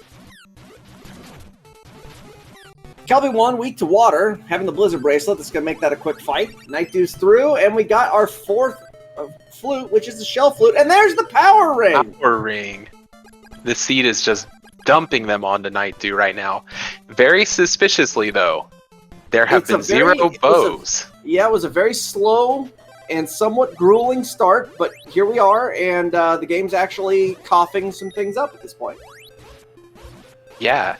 Kelby 1, weak to water, having the Blizzard Bracelet. That's going to make that a quick fight. Nightdew's through, and we got our fourth flute, which is the Shell Flute, and there's the Power Ring! Power Ring. The seed is just dumping them onto Nightdew right now. Very suspiciously, though, there have been zero bows. It was a very slow and somewhat grueling start, but here we are, and the game's actually coughing some things up at this point. Yeah.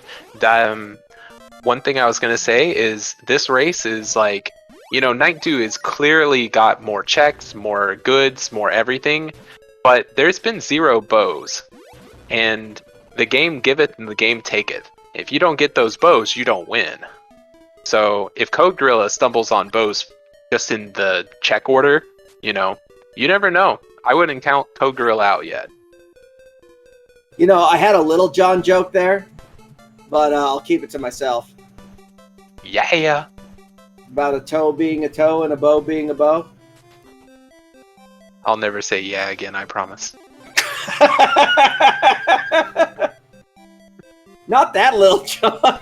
One thing I was going to say is this race is like, you know, Nightdew has clearly got more checks, more goods, more everything. but there's been 0 bows, and the game giveth and the game taketh. If you don't get those bows, you don't win. So if CodeGorilla stumbles on bows just in the check order, you never know. I wouldn't count CodeGorilla out yet. I had a Little John joke there, but I'll keep it to myself. Yeah. About a toe being a toe and a bow being a bow. I'll never say yeah again, I promise. Not that Little John.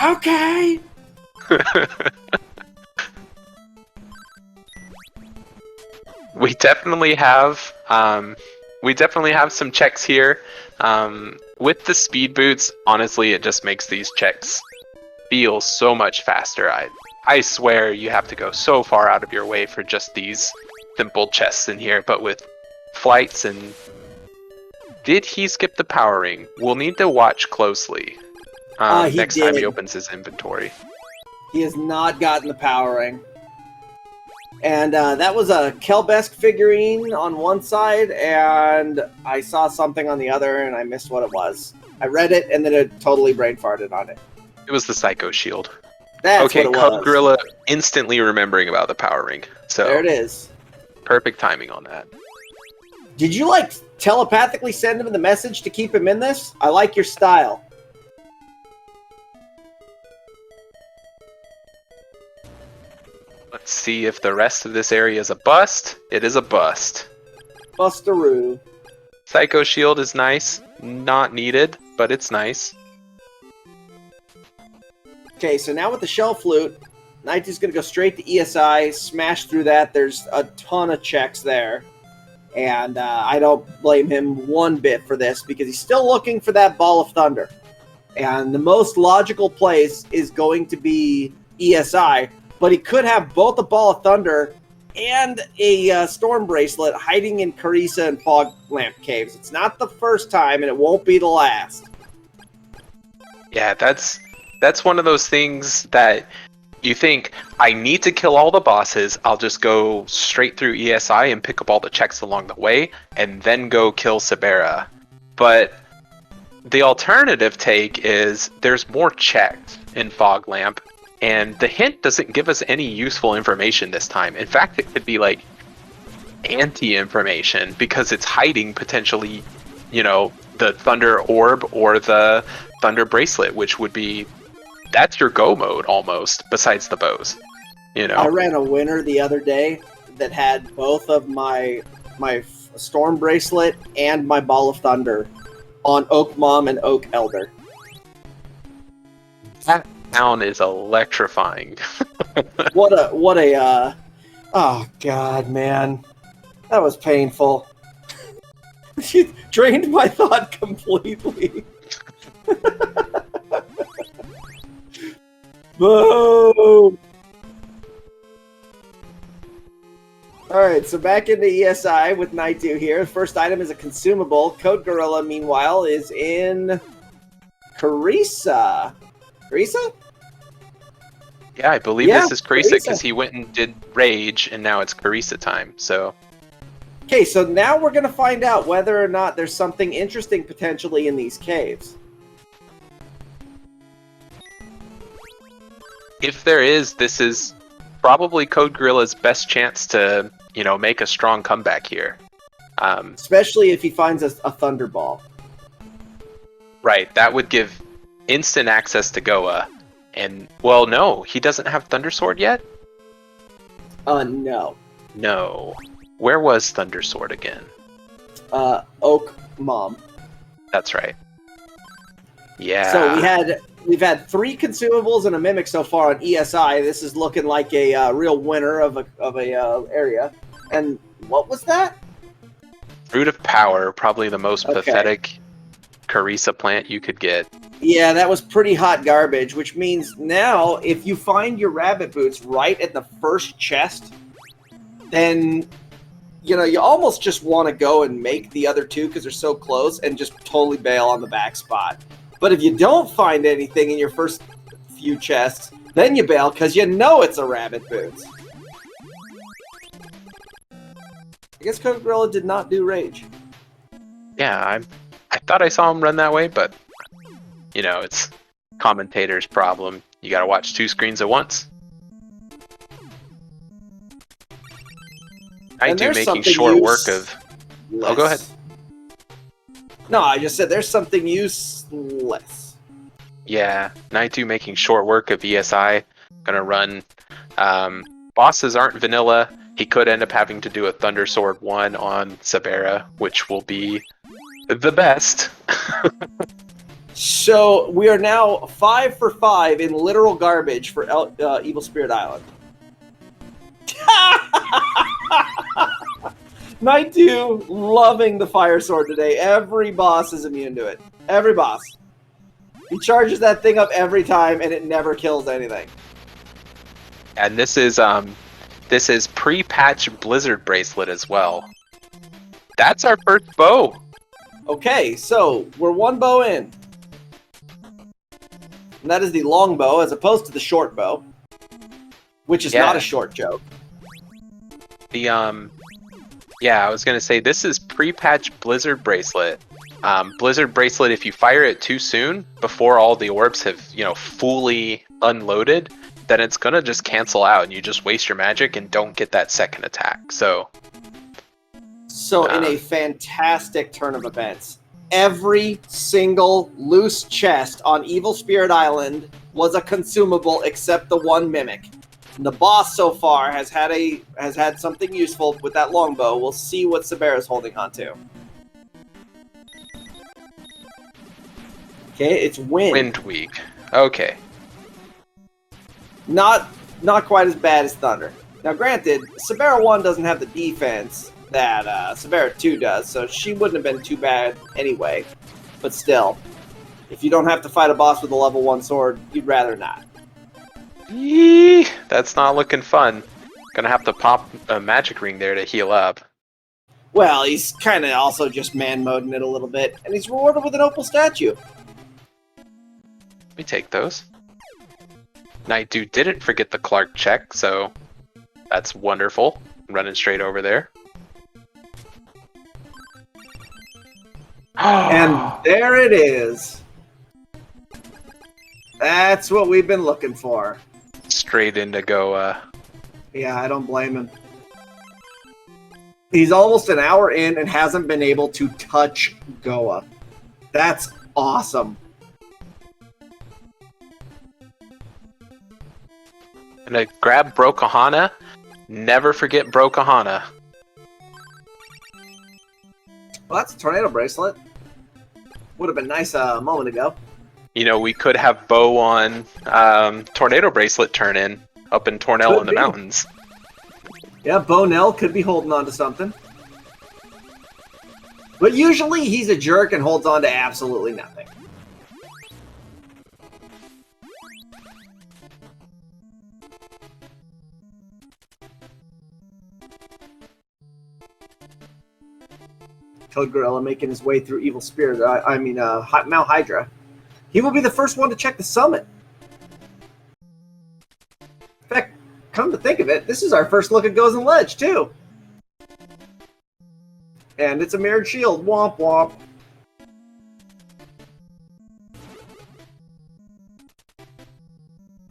Okay. We definitely have some checks here. With the speed boots, honestly, it just makes these checks feel so much faster. I swear you have to go so far out of your way for just these simple chests in here, but with flights and... Did he skip the power ring? We'll need to watch closely next time he opens his inventory. He has not gotten the power ring. And that was a Kelbesk figurine on one side, and I saw something on the other, and I missed what it was. I read it, and then it totally brain farted on it. It was the Psycho Shield. That's okay, what it was. CodeGorilla instantly remembering about the power ring. So there it is. Perfect timing on that. Did you, telepathically send him the message to keep him in this? I like your style. Let's see if the rest of this area is a bust. It is a bust. Bustaroo. Psycho Shield is nice. Not needed, but it's nice. Okay, so now with the Shell Flute, Nightdew's going to go straight to ESI, smash through that. There's a ton of checks there. And I don't blame him one bit for this, because he's still looking for that Ball of Thunder. And the most logical place is going to be ESI, but he could have both a Ball of Thunder and a Storm Bracelet hiding in Carissa and Fog Lamp Caves. It's not the first time, and it won't be the last. Yeah, that's one of those things that you think, I need to kill all the bosses, I'll just go straight through ESI and pick up all the checks along the way, and then go kill Sibera. But the alternative take is, there's more checks in Fog Lamp, and the hint doesn't give us any useful information this time. In fact, it could be anti-information, because it's hiding potentially, the Thunder Orb or the Thunder Bracelet, which would be... That's your go mode, almost, besides the bows. I ran a winner the other day that had both of my Storm Bracelet and my Ball of Thunder on Oak Mom and Oak Elder. That town is electrifying. What a oh god, man. That was painful. You drained my thought completely. Boom! Alright, so back into ESI with Nightdew here. First item is a consumable. CodeGorilla, meanwhile, is in Carissa. Carissa? Yeah, I believe this is Carissa, because he went and did Rage, and now it's Carissa time, so... Okay, so now we're going to find out whether or not there's something interesting potentially in these caves. If there is, this is probably CodeGorilla's best chance to, make a strong comeback here. Especially if he finds a Thunderball. Right, that would give instant access to Goa. And, well, no, he doesn't have Thundersword yet? No. No. Where was Thundersword again? Oak Mom. That's right. Yeah. So we've had 3 consumables and a mimic so far on ESI. This is looking like a real winner of a area. And what was that? Fruit of Power, probably the most pathetic Carissa plant you could get. Yeah, that was pretty hot garbage, which means now if you find your rabbit boots right at the first chest, then you almost just want to go and make the other 2 because they're so close and just totally bail on the back spot. But if you don't find anything in your first few chests, then you bail because it's a rabbit boots. I guess CodeGorilla did not do Rage. Yeah, I thought I saw him run that way, but you know, it's commentator's problem. You gotta watch 2 screens at once. I do making short work of... Oh, go ahead. No, I just said there's something useless. Yeah, Nightdew making short work of ESI. Gonna run... bosses aren't vanilla. He could end up having to do a Thunder Sword 1 on Sabera, which will be the best. So we are now 5 for 5 in literal garbage for Evil Spirit Island. Nightdew loving the fire sword today. Every boss is immune to it. Every boss. He charges that thing up every time and it never kills anything. And this is pre-patch Blizzard Bracelet as well. That's our first bow. Okay, so we're 1 bow in. And that is the long bow as opposed to the short bow, which is not a short joke. Yeah, I was gonna say this is pre-patch Blizzard Bracelet. Blizzard Bracelet, if you fire it too soon, before all the orbs have, you know, fully unloaded, then it's gonna just cancel out and you just waste your magic and don't get that second attack. So in a fantastic turn of events, every single loose chest on Evil Spirit Island was a consumable except the 1 mimic. And the boss so far has had something useful with that longbow. We'll see what Sabera's holding on to. Okay, it's Wind. Wind weak. Okay. Not quite as bad as Thunder. Now granted, Sabera 1 doesn't have the defense that Sabera 2 does, so she wouldn't have been too bad anyway. But still, if you don't have to fight a boss with a level 1 sword, you'd rather not. Yee, that's not looking fun. Gonna have to pop a magic ring there to heal up. Well, he's kind of also just man-moding it a little bit, and he's rewarded with an opal statue. We take those. Nightdew didn't forget the Clark check, so that's wonderful. Running straight over there. And there it is. That's what we've been looking for. Straight into Goa. Yeah, I don't blame him. He's almost an hour in and hasn't been able to touch Goa. That's awesome. And I grab Brokahana. Never forget Brokahana. Well, that's a tornado bracelet. Would have been nice a moment ago. You know, we could have Bo on Tornado Bracelet turn in up in Tornell in the mountains. Yeah, Bonell could be holding on to something. But usually he's a jerk and holds on to absolutely nothing. CodeGorilla making his way through Evil Spirit, Mount Hydra. He will be the first one to check the summit. In fact, come to think of it, this is our first look at Gozen Ledge, too. And it's a mirrored shield. Womp womp.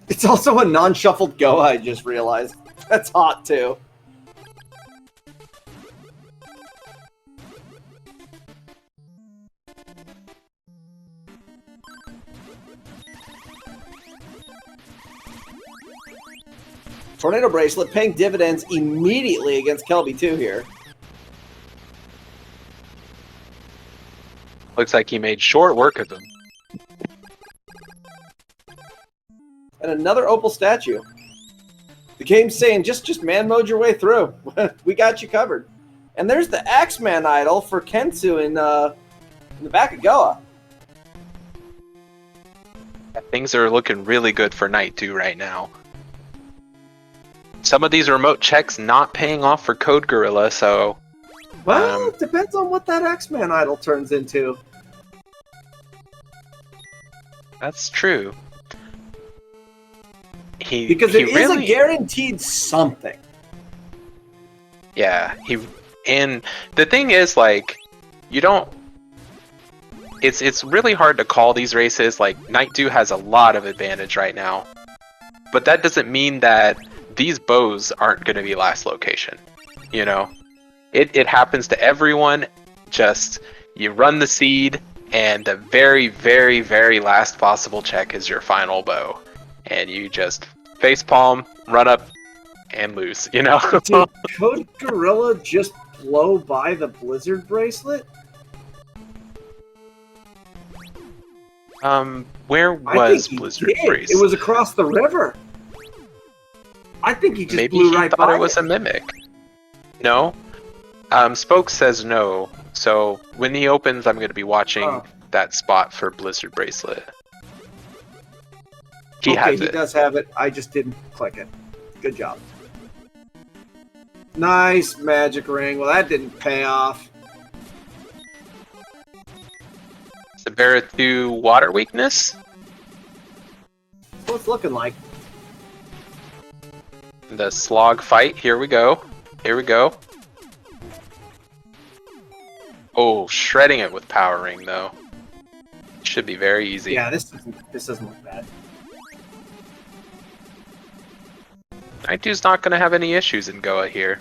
It's also a non-shuffled Goa, I just realized. That's hot, too. Tornado Bracelet paying dividends immediately against Kelby 2 here. Looks like he made short work of him. And another opal statue. The game's saying, just man mode your way through. We got you covered. And there's the Axeman idol for Kensu in the back of Goa. Things are looking really good for Nightdew right now. Some of these remote checks not paying off for CodeGorilla, so... Well, it depends on what that X-Man idol turns into. That's true. Because it is a guaranteed something. Yeah, And the thing is, like, you don't. It's really hard to call these races. Like, Nightdew has a lot of advantage right now, but that doesn't mean that these bows aren't going to be last location. You know, it happens to everyone. Just you run the seed, and the very, very, very last possible check is your final bow, and you just facepalm, run up, and lose. You know. Did CodeGorilla just blow by the Blizzard bracelet? Where was Blizzard Bracelet? It was across the river. I think he just Maybe blew he right thought by it was a mimic. No? Spoke says no, so when he opens, I'm going to be watching that spot for Blizzard Bracelet. He has it. He does have it. I just didn't click it. Good job. Nice magic ring. Well, that didn't pay off. Sabera 2 water weakness? That's what it's looking like. The slog fight. Here we go. Here we go. Oh, shredding it with power ring though. Should be very easy. Yeah, this doesn't look bad. Nightdew's not going to have any issues in Goa here.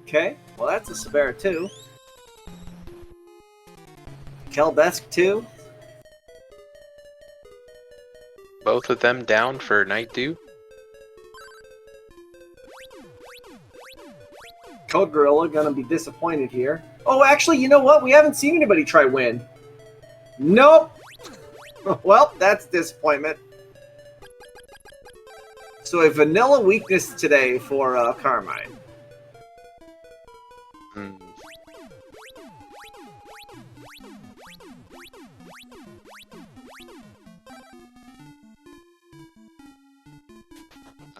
Okay, well that's a Sabera 2. Kelbesk 2. Both of them down for Nightdew. CodeGorilla gonna be disappointed here. Oh, actually, you know what? We haven't seen anybody try wind. Nope. Well, that's disappointment. So a vanilla weakness today for Carmine.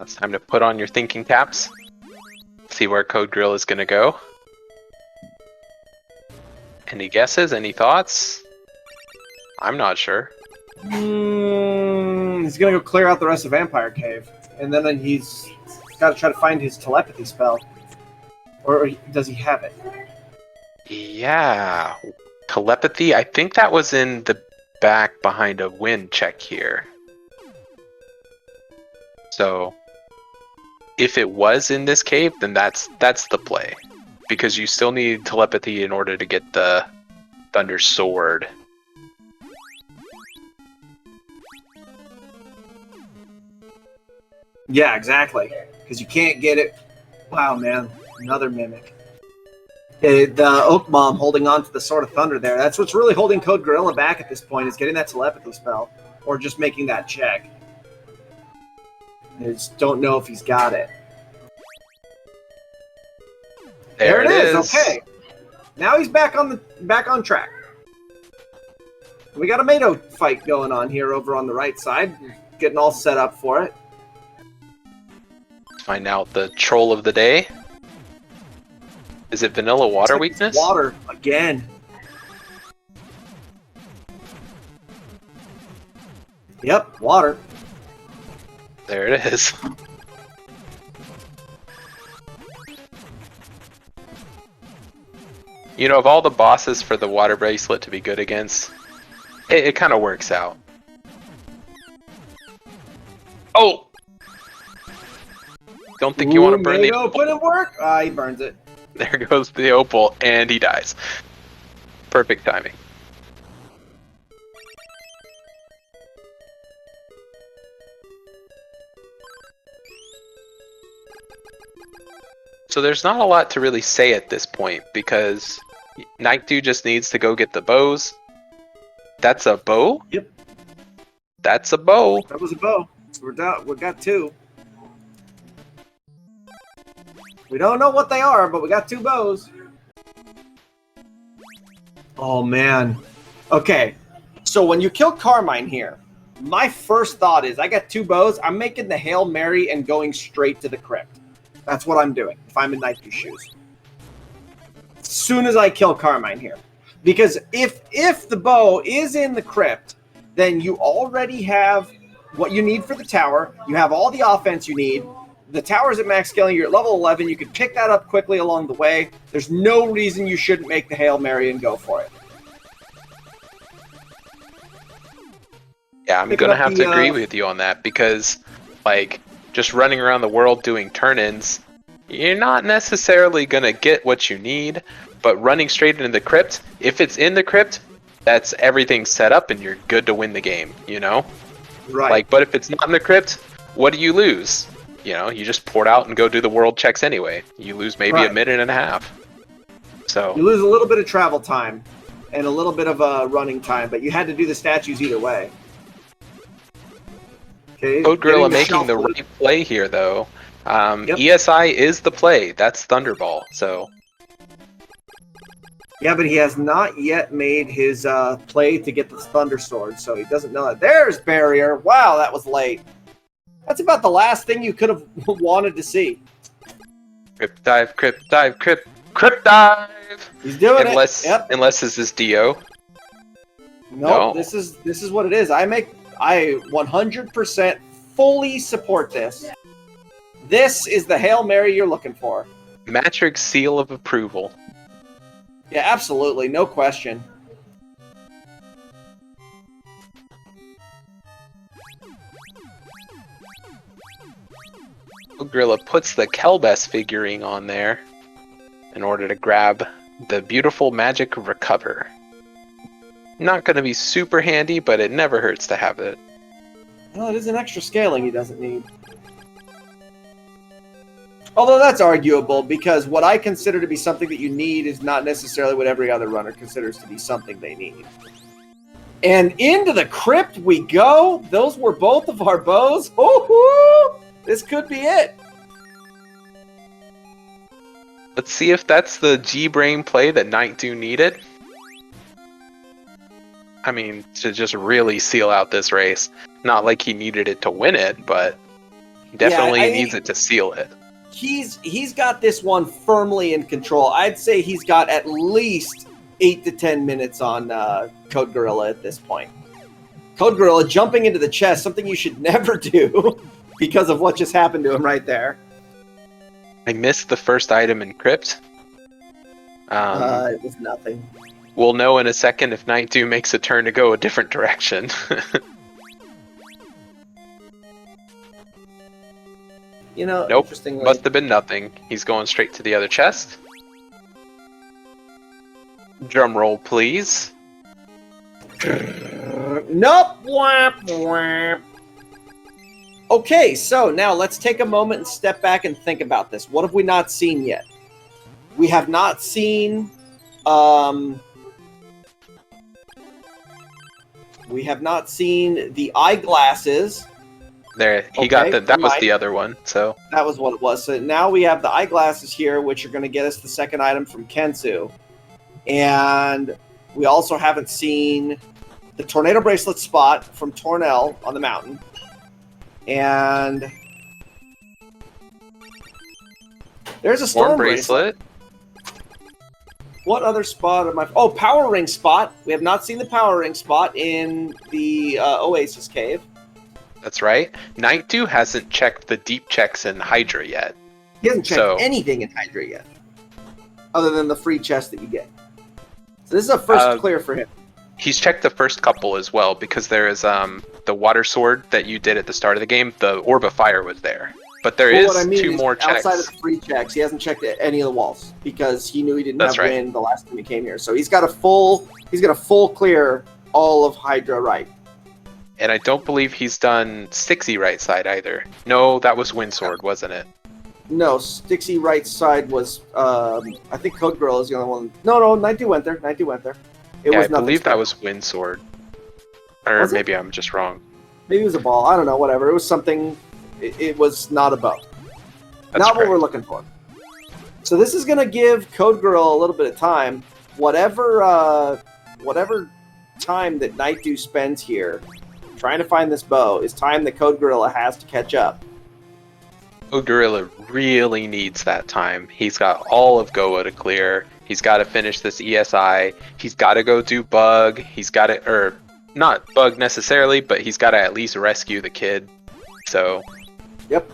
It's time to put on your thinking caps. See where CodeGorilla is going to go. Any guesses? Any thoughts? I'm not sure. He's going to go clear out the rest of Vampire Cave. And then he's got to try to find his telepathy spell. Or does he have it? Yeah. Telepathy? I think that was in the back behind a wind check here. So, if it was in this cave, then that's the play. Because you still need telepathy in order to get the Thunder Sword. Yeah, exactly. Because you can't get it. Wow, man. Another mimic. The Oak Mom holding on to the Sword of Thunder there. That's what's really holding CodeGorilla back at this point, is getting that telepathy spell. Or just making that check. I just don't know if he's got it. There it is. Okay. Now he's back on track. We got a Mato fight going on here over on the right side. Getting all set up for it. Let's find out the troll of the day. Is it vanilla water weakness? Water again. Yep, water. There it is. You know, of all the bosses for the water bracelet to be good against, it kind of works out. Oh! Don't think you want to burn the opal. Put it work? He burns it. There goes the opal, and he dies. Perfect timing. So there's not a lot to really say at this point, because Nightdew just needs to go get the bows. That's a bow? Yep. That's a bow. That was a bow. We're down. We got two. We don't know what they are, but we got two bows. Oh, man. Okay. So when you kill Carmine here, my first thought is, I got two bows. I'm making the Hail Mary and going straight to the crypt. That's what I'm doing, if I'm in Nightdew's shoes. soon as I kill Carmine here. Because if the bow is in the crypt, then you already have what you need for the tower. You have all the offense you need. The tower's at max scaling. You're at level 11. You can pick that up quickly along the way. There's no reason you shouldn't make the Hail Mary and go for it. Yeah, I'm going to have to agree with you on that because, like, just running around the world doing turn-ins, you're not necessarily going to get what you need, but running straight into the crypt, if it's in the crypt, that's everything set up and you're good to win the game, you know? Right. Like, but if it's not in the crypt, what do you lose? You know, you just port out and go do the world checks anyway. You lose maybe a minute and a half. So you lose a little bit of travel time and a little bit of running time, but you had to do the statues either way. Okay. CodeGorilla making the right play here, though. ESI is the play. That's Thunderball. So. Yeah, but he has not yet made his play to get the Thunder Sword, so he doesn't know that. There's Barrier. Wow, that was late. That's about the last thing you could have wanted to see. Crypt dive, crypt dive, crypt dive. He's doing it. Yep. Unless this is Dio. No, this is what it is. I 100% fully support this. This is the Hail Mary you're looking for. Matrix seal of approval. Yeah, absolutely. No question. CodeGorilla puts the Kelbest figurine on there in order to grab the beautiful magic recover. Not going to be super handy, but it never hurts to have it. Well, it is an extra scaling he doesn't need. Although that's arguable, because what I consider to be something that you need is not necessarily what every other runner considers to be something they need. And into the crypt we go. Those were both of our bows. Woohoo! This could be it. Let's see if that's the G-Brain play that Nightdew needed. I mean, to just really seal out this race. Not like he needed it to win it, but he definitely needs it to seal it. He's got this one firmly in control. I'd say he's got at least 8 to 10 minutes on CodeGorilla at this point. CodeGorilla jumping into the chest, something you should never do because of what just happened to him right there. I missed the first item in Crypt. It was nothing. We'll know in a second if Nightdew makes a turn to go a different direction. You know, nope, interestingly, must have been nothing. He's going straight to the other chest. Drum roll, please. Nope. Okay, so now let's take a moment and step back and think about this. What have we not seen yet? We have not seen... we have not seen the eyeglasses. There, he got the. That was the other one. So that was what it was. So now we have the eyeglasses here, which are going to get us the second item from Kensu, and we also haven't seen the tornado bracelet spot from Tornell on the mountain, and there's a storm bracelet. What other spot am I? Oh, power ring spot. We have not seen the power ring spot in the Oasis cave. That's right. Nightdew hasn't checked the deep checks in Hydra yet. He hasn't checked anything in Hydra yet, other than the free chest that you get. So this is a first clear for him. He's checked the first couple as well, because there is the water sword that you did at the start of the game. The orb of fire was there. But there is two more checks. Outside of the free checks, he hasn't checked any of the walls because he knew he didn't have wind the last time he came here. So he's got a full clear all of Hydra right. And I don't believe he's done Stixie right side either. No, that was Windsword, wasn't it? No, Stixie right side was I think CodeGorilla is the only one. No, Nightdew went there. It was I believe that was Windsword. Or maybe I'm just wrong. Maybe it was a ball. I don't know, whatever. It was something. It was not a bow. Not what we're looking for. So this is going to give CodeGorilla a little bit of time. Whatever time that Nightdew spends here trying to find this bow is time that CodeGorilla has to catch up. CodeGorilla really needs that time. He's got all of Goa to clear. He's got to finish this ESI. He's got to go do bug. He's got to, or not bug necessarily, but he's got to at least rescue the kid. So, yep.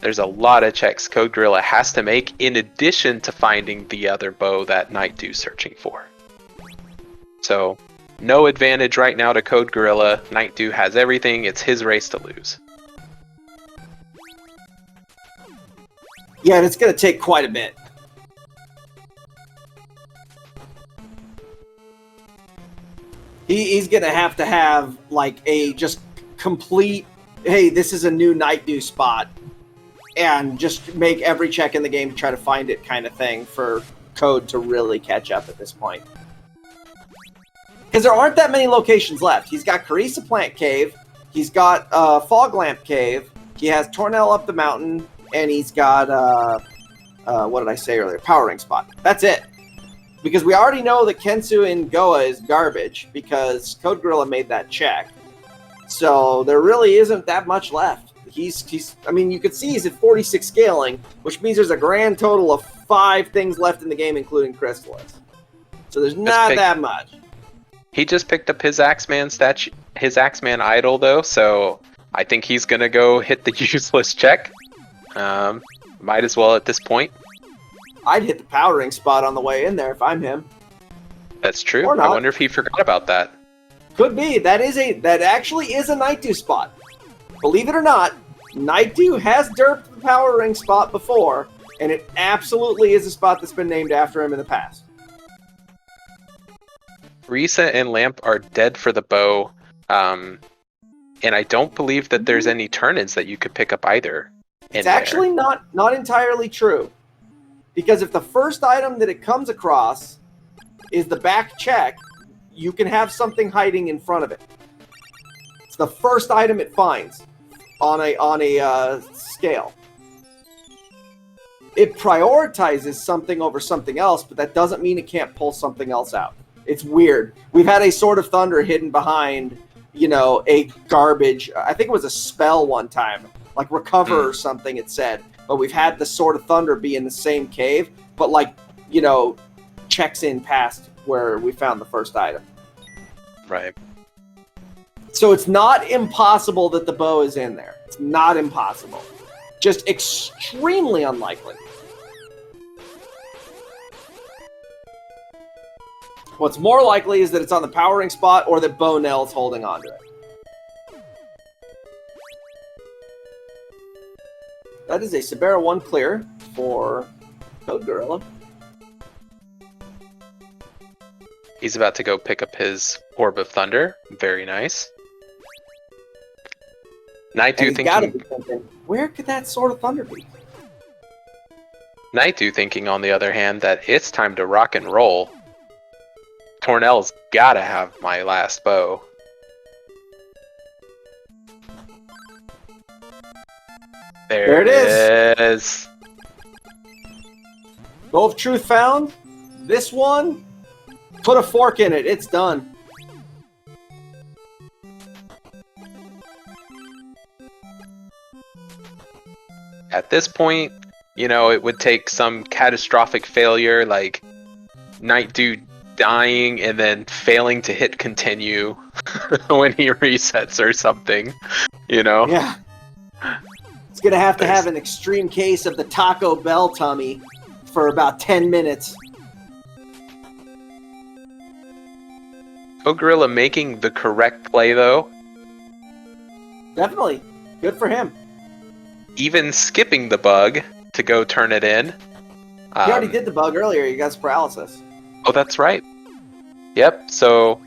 There's a lot of checks CodeGorilla has to make in addition to finding the other bow that Nightdew's searching for. So, no advantage right now to CodeGorilla. Nightdew has everything. It's his race to lose. Yeah, and it's going to take quite a bit. He's going to have like a just complete, hey, this is a new Nightdew spot, and just make every check in the game to try to find it kind of thing for Code to really catch up at this point. Because there aren't that many locations left. He's got Carissa Plant Cave, he's got Fog Lamp Cave, he has Tornell up the mountain, and he's got, what did I say earlier? Power Ring Spot. That's it. Because we already know that Kensu in Goa is garbage, because CodeGorilla made that check. So there really isn't that much left. I mean, you could see he's at 46 scaling, which means there's a grand total of 5 things left in the game, including Crystalis. So there's not that much. He just picked up his Axeman statue, his Axeman idol, though, so I think he's gonna go hit the useless check. Might as well at this point. I'd hit the Power Ring Spot on the way in there if I'm him. That's true. Or not. I wonder if he forgot about that. Could be. That actually is a Nightdew spot. Believe it or not, Nightdew has derped the Power Ring Spot before, and it absolutely is a spot that's been named after him in the past. Risa and Lamp are dead for the bow, and I don't believe that there's any turn-ins that you could pick up either. It's actually not entirely true. Because if the first item that it comes across is the back check, you can have something hiding in front of it. It's the first item it finds on a scale. It prioritizes something over something else, but that doesn't mean it can't pull something else out. It's weird. We've had a Sword of Thunder hidden behind, a garbage. I think it was a spell one time, like Recover or something. It said. But we've had the Sword of Thunder be in the same cave, but checks in past where we found the first item. Right. So it's not impossible that the bow is in there. It's not impossible. Just extremely unlikely. What's more likely is that it's on the Power Ring Spot or that Bo Nell's holding onto it. That is a Sabera 1 clear for CodeGorilla. He's about to go pick up his Orb of Thunder. Very nice. Nightdew thinking, where could that Sword of Thunder be? Nightdew thinking, on the other hand, that it's time to rock and roll. Tornell's gotta have my last bow. There it is. Bow of Truth found. This one, put a fork in it. It's done. At this point, it would take some catastrophic failure, like Nightdew dying and then failing to hit continue when he resets or something, Yeah. It's going to have an extreme case of the Taco Bell tummy for about 10 minutes. CodeGorilla making the correct play, though. Definitely. Good for him. Even skipping the bug to go turn it in. He already did the bug earlier. He got his paralysis. Oh, that's right. Yep, so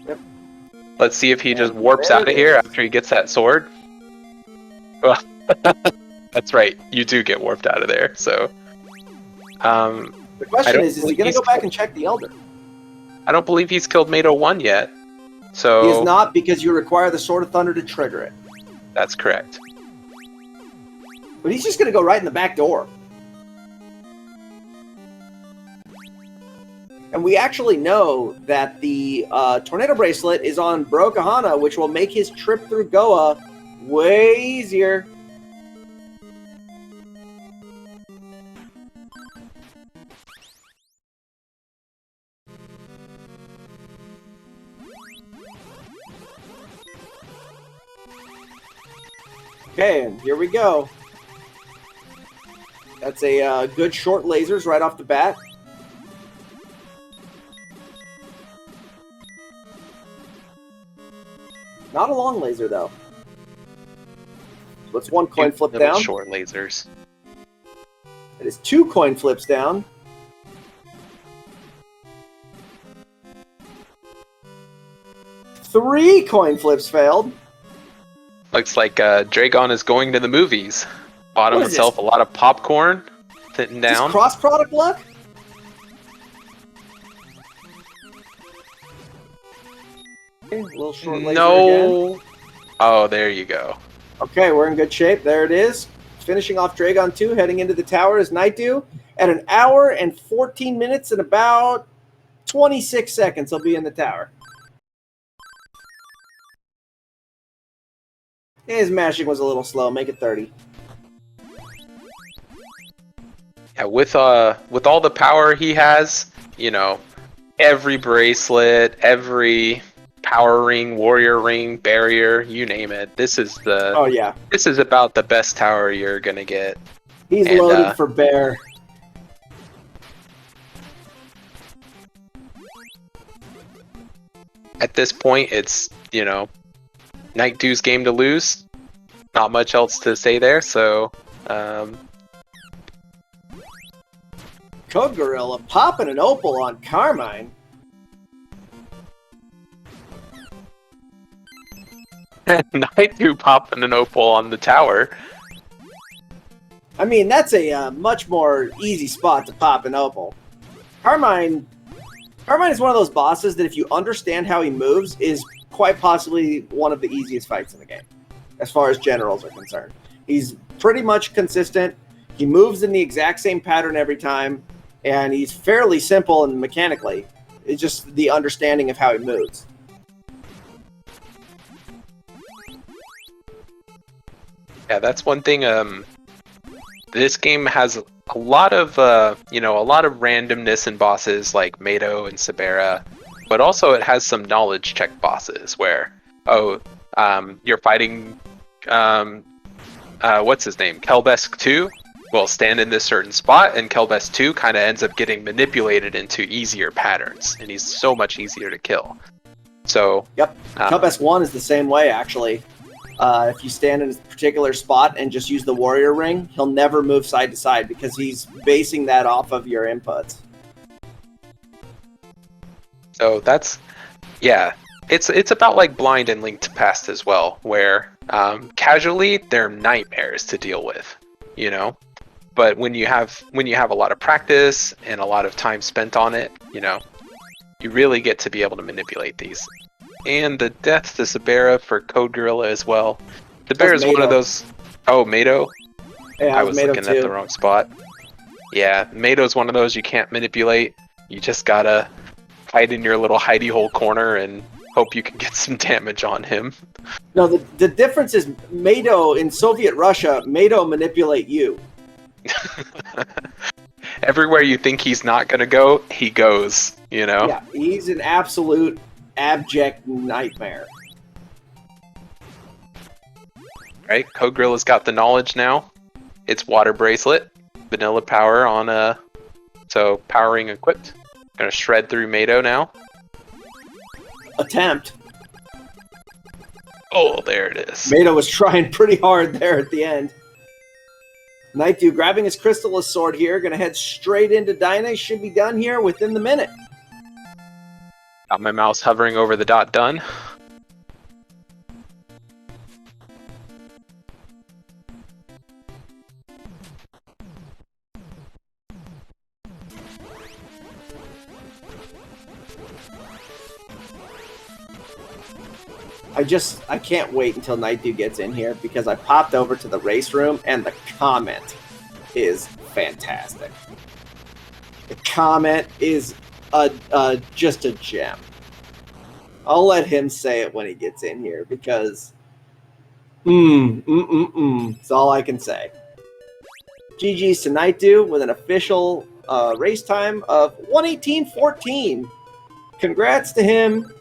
let's see if he just warps out of here after he gets that sword. Well, that's right. You do get warped out of there, so... the question is he going to go back and check the Elder? I don't believe he's killed Mado 1 yet, so... He is not, because you require the Sword of Thunder to trigger it. That's correct. But he's just going to go right in the back door. And we actually know that the Tornado Bracelet is on Bro Kahana, which will make his trip through Goa way easier. Okay, and here we go. That's a good short lasers right off the bat. Not a long laser, though. What's one coin flip Little down? short lasers. It is 2 coin flips down. 3 coin flips failed. Looks like Dragon is going to the movies. Bought himself a lot of popcorn, sitting down. Cross product luck? Okay, a little short laser again. Oh, there you go. Okay, we're in good shape. There it is. Finishing off Dragon 2, heading into the tower is Nightdew. At 1 hour and 14 minutes and about 26 seconds, he'll be in the tower. His mashing was a little slow. Make it 30. Yeah, with all the power he has, you know, every bracelet, every power ring, warrior ring, barrier, you name it. This is This is about the best tower you're gonna get. He's loaded for bear. At this point, it's, you know, Nightdew's game to lose. Not much else to say there, so CodeGorilla popping an opal on Carmine. Nightdew popping an opal on the tower. I mean, that's a much more easy spot to pop an opal. Carmine is one of those bosses that if you understand how he moves, is quite possibly one of the easiest fights in the game, as far as generals are concerned. He's pretty much consistent. He moves in the exact same pattern every time, and he's fairly simple and mechanically. It's just the understanding of how he moves. Yeah, that's one thing. This game has a lot of randomness in bosses like Mado and Sabera, but also it has some knowledge check bosses where, you're fighting, what's his name, Kelbesk 2? Will stand in this certain spot, and Kelbesk 2 kind of ends up getting manipulated into easier patterns, and he's so much easier to kill. So, yep, Kelbesk 1 is the same way, actually. If you stand in a particular spot and just use the warrior ring, he'll never move side to side because he's basing that off of your inputs. So that's, yeah, it's about like Blind and Linked Past as well, where casually they're nightmares to deal with, you know. But when you have a lot of practice and a lot of time spent on it, you know, you really get to be able to manipulate these. And the death to Sabera for CodeGorilla as well. Sabera is one of those. Oh, Mado. Yeah, I was looking at the wrong spot. Yeah, Mado's one of those you can't manipulate. You just gotta hide in your little hidey hole corner and hope you can get some damage on him. No, the difference is Mado in Soviet Russia, Mado manipulate you. Everywhere you think he's not gonna go, he goes, you know? Yeah, he's an absolute abject nightmare. Right, CodeGorilla's got the knowledge now. It's water bracelet, vanilla power on so powering equipped. Gonna shred through Mado now. Attempt. Oh, there it is. Mado was trying pretty hard there at the end. Nightdew grabbing his Crystalis sword here, gonna head straight into Dyna. Should be done here within the minute. Got my mouse hovering over the dot done. I can't wait until Nightdew gets in here because I popped over to the race room and the comment is fantastic. The comment is just a gem. I'll let him say it when he gets in here because it's all I can say. GG's to Nightdew with an official race time of 1:18.14. Congrats to him.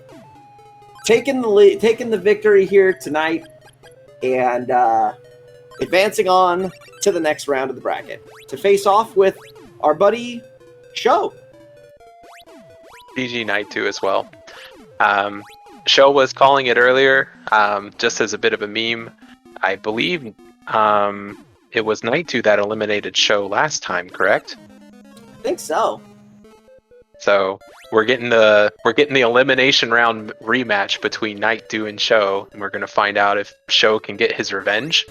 Taking the victory here tonight, and advancing on to the next round of the bracket to face off with our buddy Show. GG Nightdew as well. Show was calling it earlier, just as a bit of a meme. I believe it was Nightdew that eliminated Show last time, correct? I think so. So we're getting the elimination round rematch between Nightdew and Show, and we're gonna find out if Show can get his revenge.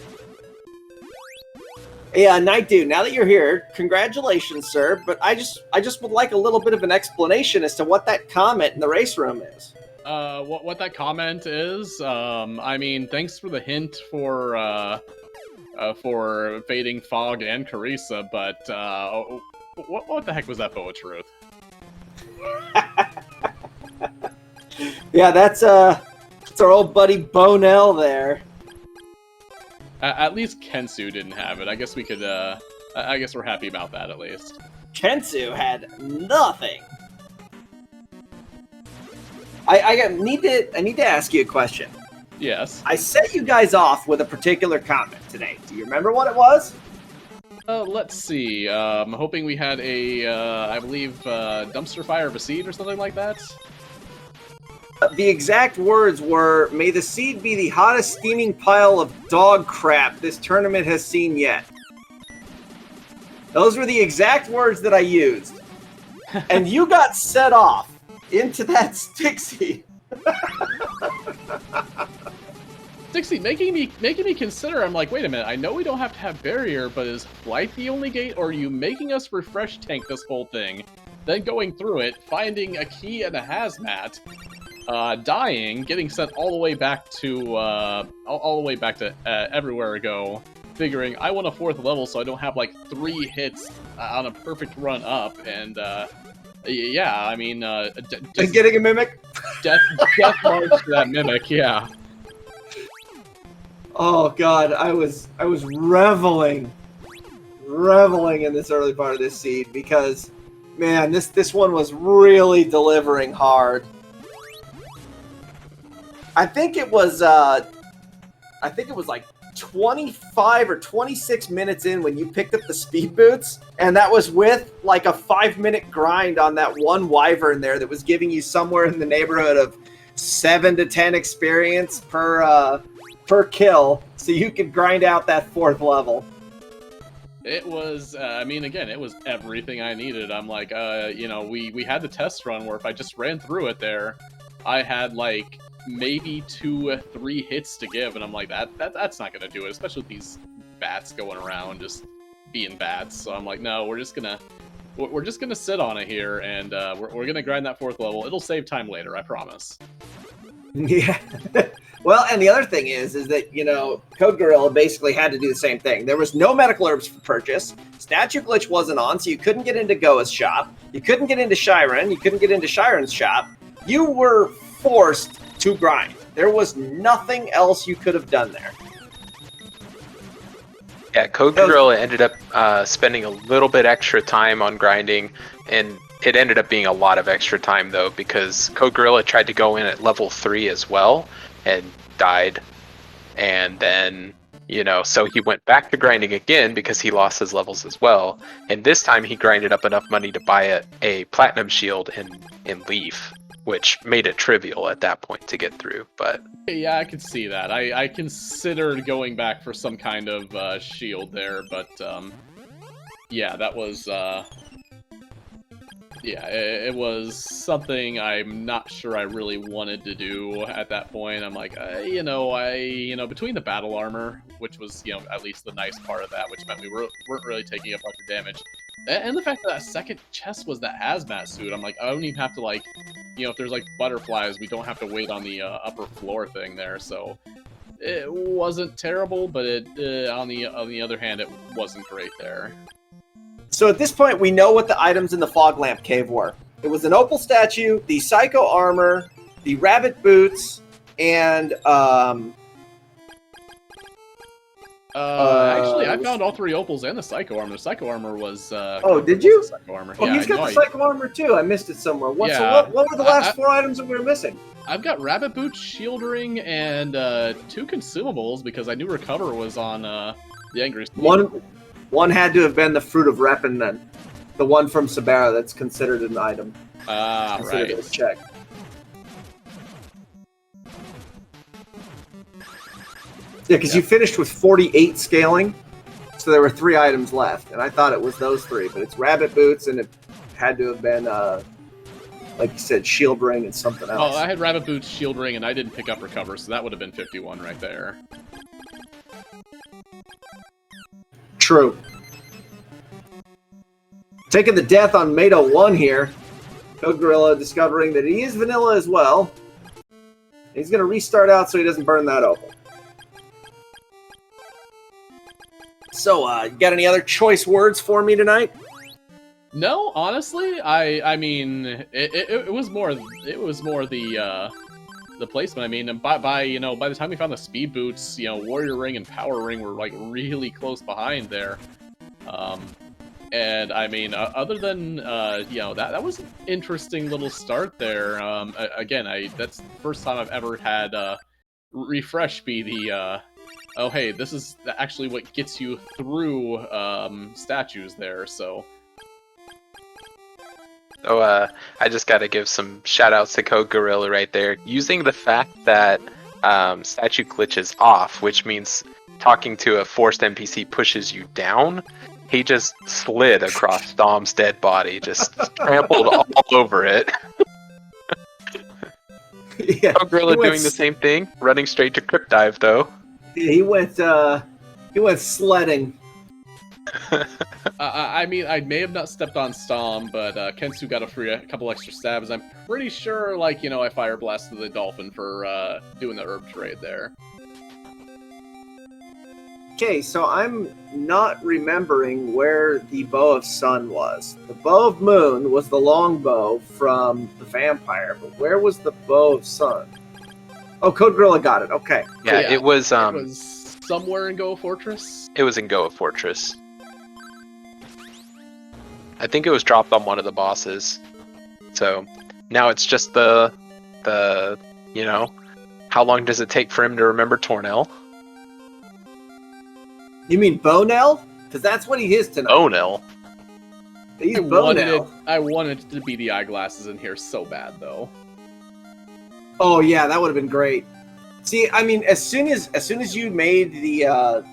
Yeah, Nightdew, now that you're here, congratulations, sir. But I just would like a little bit of an explanation as to what that comment in the race room is. What that comment is? I mean, thanks for the hint for fading Fog and Carissa, but what the heck was that Boa Truth? Yeah, that's our old buddy Bonell there. At least Kensu didn't have it. I guess we could. I guess we're happy about that at least. Kensu had nothing. I need to ask you a question. Yes. I set you guys off with a particular comment today. Do you remember what it was? Let's see. I'm hoping we had a, I believe, dumpster fire of a seed or something like that. The exact words were, "May the seed be the hottest steaming pile of dog crap this tournament has seen yet." Those were the exact words that I used. And you got set off into that Stixie. Dixie, making me consider. I'm like, wait a minute. I know we don't have to have barrier, but is flight the only gate, or are you making us refresh tank this whole thing, then going through it, finding a key and a hazmat, dying, getting sent all the way back to everywhere I go, figuring I want a 4th level so I don't have like 3 hits on a perfect run up, and yeah, I mean, getting a mimic. Death march to that mimic, yeah. Oh god, I was reveling in this early part of this seed because, man, this one was really delivering hard. I think it was like 25 or 26 minutes in when you picked up the speed boots, and that was with like a 5-minute grind on that one wyvern there that was giving you somewhere in the neighborhood of 7 to 10 experience per kill, so you could grind out that 4th level. It was, I mean, again, it was everything I needed. I'm like, you know, we had the test run where if I just ran through it there, I had like maybe 2 or 3 hits to give, and I'm like, that's not gonna do it, especially with these bats going around just being bats. So I'm like, no, we're just gonna sit on it here, and we're gonna grind that 4th level. It'll save time later, I promise. Yeah. Well, and the other thing is that, you know, CodeGorilla basically had to do the same thing. There was no medical herbs for purchase. Statue glitch wasn't on, so you couldn't get into Goa's shop. You couldn't get into Shiren. You couldn't get into Shiren's shop. You were forced to grind. There was nothing else you could have done there. Yeah, CodeGorilla ended up spending a little bit extra time on grinding, and it ended up being a lot of extra time though, because CodeGorilla tried to go in at level 3 as well and died, and then, you know, so he went back to grinding again because he lost his levels as well, and this time he grinded up enough money to buy a platinum shield in Leaf, which made it trivial at that point to get through. But yeah, I could see that. I considered going back for some kind of shield there, but yeah, that was yeah, it was something I'm not sure I really wanted to do at that point. I'm like, you know, between the battle armor, which was, you know, at least the nice part of that, which meant we weren't really taking a bunch of damage, and the fact that second chest was that hazmat suit, I'm like, I don't even have to, like, you know, if there's like butterflies, we don't have to wait on the upper floor thing there. So it wasn't terrible, but it on the other hand, it wasn't great there. So at this point, we know what the items in the fog lamp cave were. It was an opal statue, the psycho armor, the rabbit boots, and actually, I found all 3 opals and the psycho armor. The psycho armor was oh, did you? Psycho armor. Oh, yeah, he's got the psycho armor too. I missed it somewhere. What were the last 4 items that we were missing? I've got rabbit boots, shield ring, and 2 consumables because I knew recover was on The angry One had to have been the fruit of Reppin then. The one from Sabera that's considered an item. Ah, right. A check. Yeah, because you finished with 48 scaling, so there were 3 items left, and I thought it was those 3, but it's rabbit boots, and it had to have been, like you said, shield ring and something else. Oh, I had rabbit boots, shield ring, and I didn't pick up recover, so that would have been 51 right there. True. Taking the death on Mato1 here. CodeGorilla discovering that he is vanilla as well. He's going to restart out so he doesn't burn that open. So, you got any other choice words for me tonight? No, honestly, I mean, it was more the placement. I mean, by the time we found the speed boots, Warrior Ring and Power Ring were like really close behind there. And I mean, other than that was an interesting little start there. Again, that's the first time I've ever had refresh be the oh hey, this is actually what gets you through statues there. So. So I just got to give some shout-outs to CodeGorilla right there. Using the fact that statue glitches off, which means talking to a forced NPC pushes you down, he just slid across Dom's dead body, just trampled all over it. Yeah, CodeGorilla doing the same thing, running straight to Crypt Dive though. He went sledding. I mean, I may have not stepped on Stom, but Kensu got a couple extra stabs. I'm pretty sure, like, I fire blasted the dolphin for doing the herb trade there. Okay, so I'm not remembering where the Bow of Sun was. The Bow of Moon was the long bow from the vampire, but where was the Bow of Sun? Oh, CodeGorilla got it. Okay. Yeah, it was somewhere in Goa Fortress. It was in Goa Fortress. I think it was dropped on one of the bosses. So now it's just the how long does it take for him to remember Tornell? You mean Bonell? Because that's what he is tonight. Bonell? He's Bonell. I wanted it to be the eyeglasses in here so bad, though. Oh yeah, that would have been great. See, I mean, as soon as you made the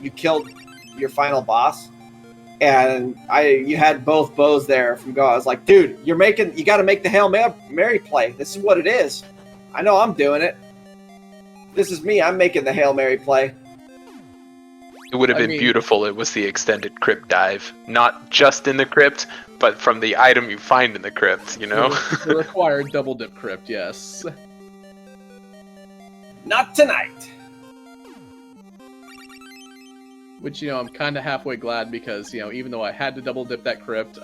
you killed your final boss, and you had both bows there from Go, I was like, dude, you got to make the Hail Mary play. This is what it is. I know I'm doing it. This is me. I'm making the Hail Mary play. It would have been beautiful. It was the extended crypt dive, not just in the crypt, but from the item you find in the crypt. The required double dip crypt, yes. Not tonight. Which, I'm kind of halfway glad because, even though I had to double dip that crypt,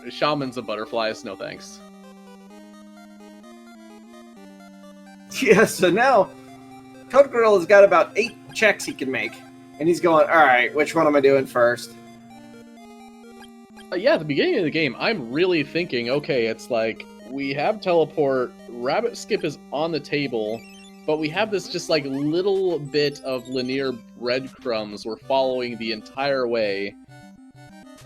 Shaman's a butterflies, no thanks. Yeah, so now CodeGorilla's got about 8 checks he can make. And he's going, alright, which one am I doing first? Yeah, at the beginning of the game, I'm really thinking, okay, it's like, we have teleport, rabbit skip is on the table, but we have this just like little bit of linear breadcrumbs we're following the entire way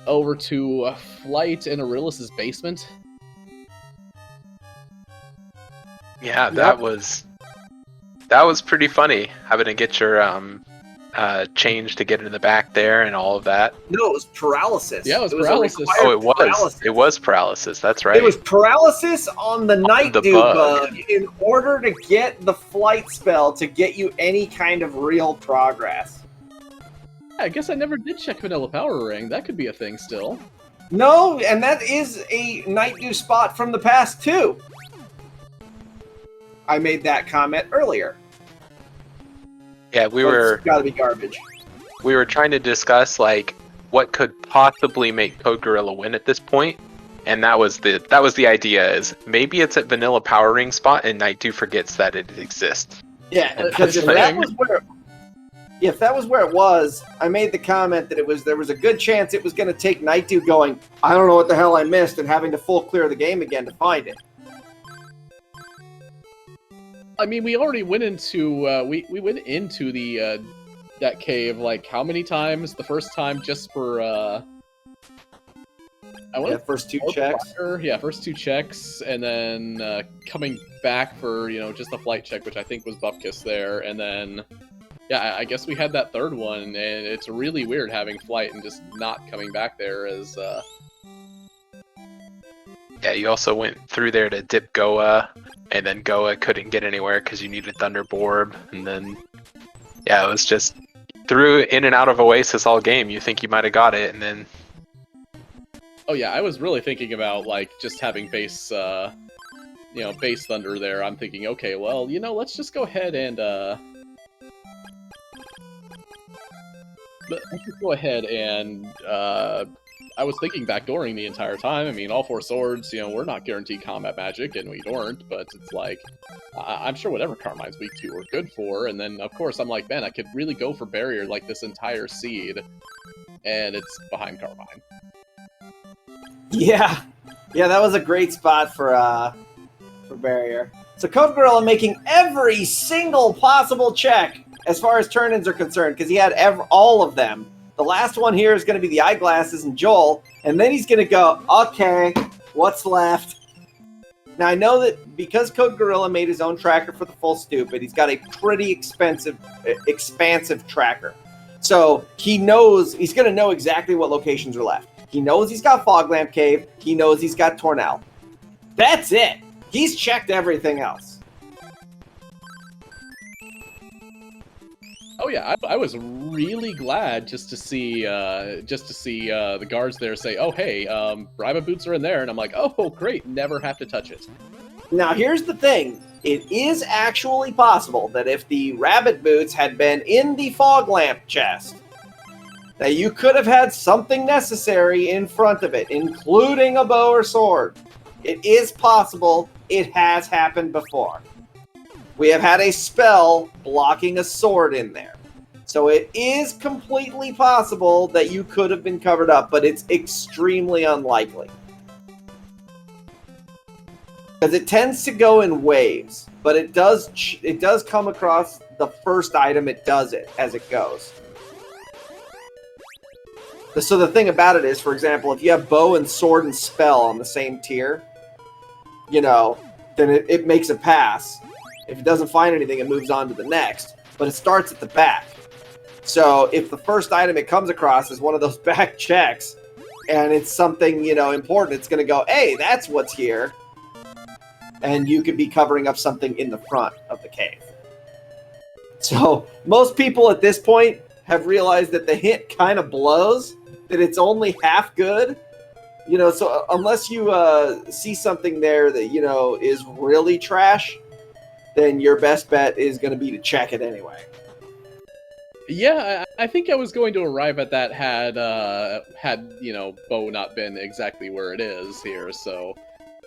over to Flight in Aurelius's basement. Yeah, that was pretty funny, having to get your change to get into the back there and all of that. No, it was paralysis. Yeah, it was paralysis. Oh, it was. Paralysis. It was paralysis. That's right. It was paralysis on the Nightdew bug in order to get the flight spell to get you any kind of real progress. Yeah, I guess I never did check Vanilla Power Ring. That could be a thing still. No, and that is a Nightdew spot from the past too. I made that comment earlier. Yeah, it's gotta be garbage. We were trying to discuss like what could possibly make CodeGorilla win at this point, and that was the idea. Is maybe it's at Vanilla Power Ring spot, and Nightdew forgets that it exists. Yeah, because if that was where it was, I made the comment that there was a good chance it was going to take Nightdew going, I don't know what the hell I missed, and having to full clear the game again to find it. I mean, we already went into we went into the that cave like how many times? The first time just for First 2 checks. Yeah, first 2 checks, and then coming back for just the flight check, which I think was Bupkis there, and then yeah, I guess we had that third one, and it's really weird having flight and just not coming back there as. Yeah, you also went through there to dip Goa, and then Goa couldn't get anywhere because you needed Thunderborb, and then yeah, it was just through in and out of Oasis all game. You think you might have got it, and then. Oh yeah, I was really thinking about like just having base, base Thunder there. I'm thinking, okay, well, let's just go ahead and I was thinking backdooring the entire time. I mean, all 4 swords, we're not guaranteed combat magic, and we weren't, but it's like, I'm sure whatever Carmine's weak to we're good for, and then, of course, I'm like, man, I could really go for barrier like this entire seed, and it's behind Carmine. Yeah, that was a great spot for barrier. So CodeGorilla making every single possible check as far as turn-ins are concerned, because he had all of them. The last one here is going to be the eyeglasses and Joel, and then he's going to go, okay, what's left? Now, I know that because CodeGorilla made his own tracker for the full stupid, he's got a pretty expansive tracker. So he knows, he's going to know exactly what locations are left. He knows he's got Foglamp Cave. He knows he's got Tornell. That's it. He's checked everything else. Oh yeah, I was really glad just to see the guards there say, "Oh hey, Rabbit Boots are in there," and I'm like, "Oh great, never have to touch it." Now here's the thing: it is actually possible that if the Rabbit Boots had been in the Foglamp chest, that you could have had something necessary in front of it, including a bow or sword. It is possible. It has happened before. We have had a spell blocking a sword in there. So it is completely possible that you could have been covered up, but it's extremely unlikely. Because it tends to go in waves, but it does come across the first item it does it as it goes. So the thing about it is, for example, if you have bow and sword and spell on the same tier, then it makes a pass. If it doesn't find anything, it moves on to the next. But it starts at the back. So if the first item it comes across is one of those back checks, and it's something, important, it's going to go, hey, that's what's here. And you could be covering up something in the front of the cave. So most people at this point have realized that the hint kind of blows, that it's only half good. So unless you see something there that, is really trash, then your best bet is going to be to check it anyway. Yeah, I think I was going to arrive at that had bow not been exactly where it is here. So,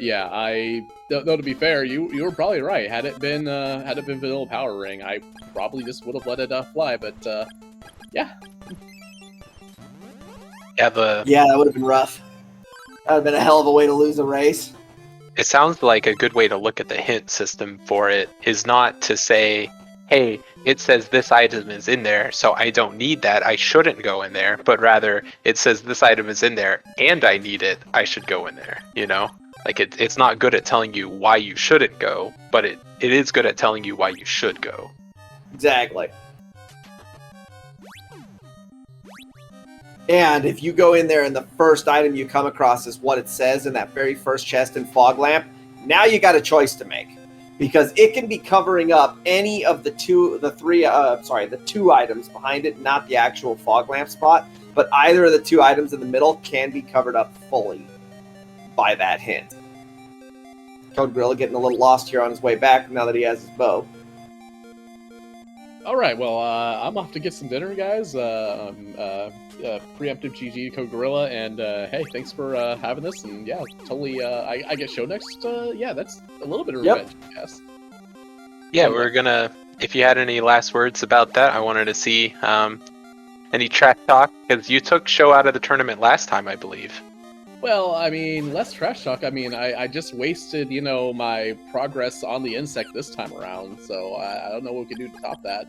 yeah, though to be fair, you were probably right. Had it been Vanilla Power Ring, I probably just would have let it fly. But yeah. Yeah, that would have been rough. That would have been a hell of a way to lose a race. It sounds like a good way to look at the hint system for it is not to say, hey, it says this item is in there, so I don't need that, I shouldn't go in there, but rather it says this item is in there and I need it, I should go in there, Like it's not good at telling you why you shouldn't go, but it is good at telling you why you should go. Exactly. And if you go in there and the first item you come across is what it says in that very first chest in Foglamp, now you got a choice to make. Because it can be covering up any of the two items behind it, not the actual Foglamp spot, but either of the 2 items in the middle can be covered up fully by that hint. CodeGorilla getting a little lost here on his way back now that he has his bow. Alright, well, I'm off to get some dinner, guys. Preemptive GG CodeGorilla, and hey, thanks for having this, and yeah, totally, I get show next, yeah, that's a little bit of revenge, I guess. Yeah, we're gonna, if you had any last words about that, I wanted to see any trash talk, because you took show out of the tournament last time, I believe. Well, I mean, less trash talk. I mean, I just wasted, my progress on the insect this time around, so I don't know what we can do to top that.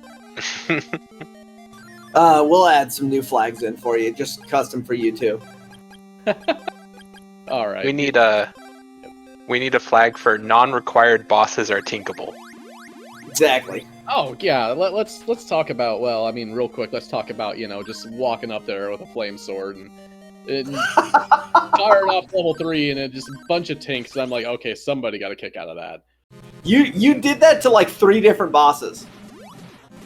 We'll add some new flags in for you, just custom for you too. All right. We need a flag for non-required bosses are tinkable. Exactly. Oh yeah, let's talk about. Well, I mean, real quick, let's talk about just walking up there with a flame sword and fired off level 3, and it just a bunch of tinks. And I'm like, okay, somebody got a kick out of that. You did that to like 3 different bosses.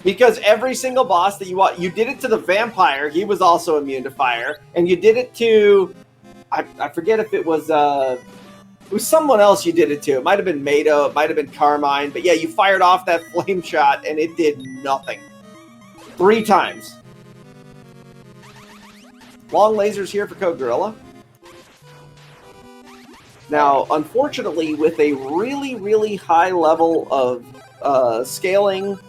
Because every single boss that you did it to the vampire, he was also immune to fire, and you did it to, I forget if it was someone else you did it to. It might have been Mado, it might have been Carmine, but yeah, you fired off that flame shot and it did nothing. 3 times. Long lasers here for CodeGorilla. Now, unfortunately, with a really, really high level of scaling,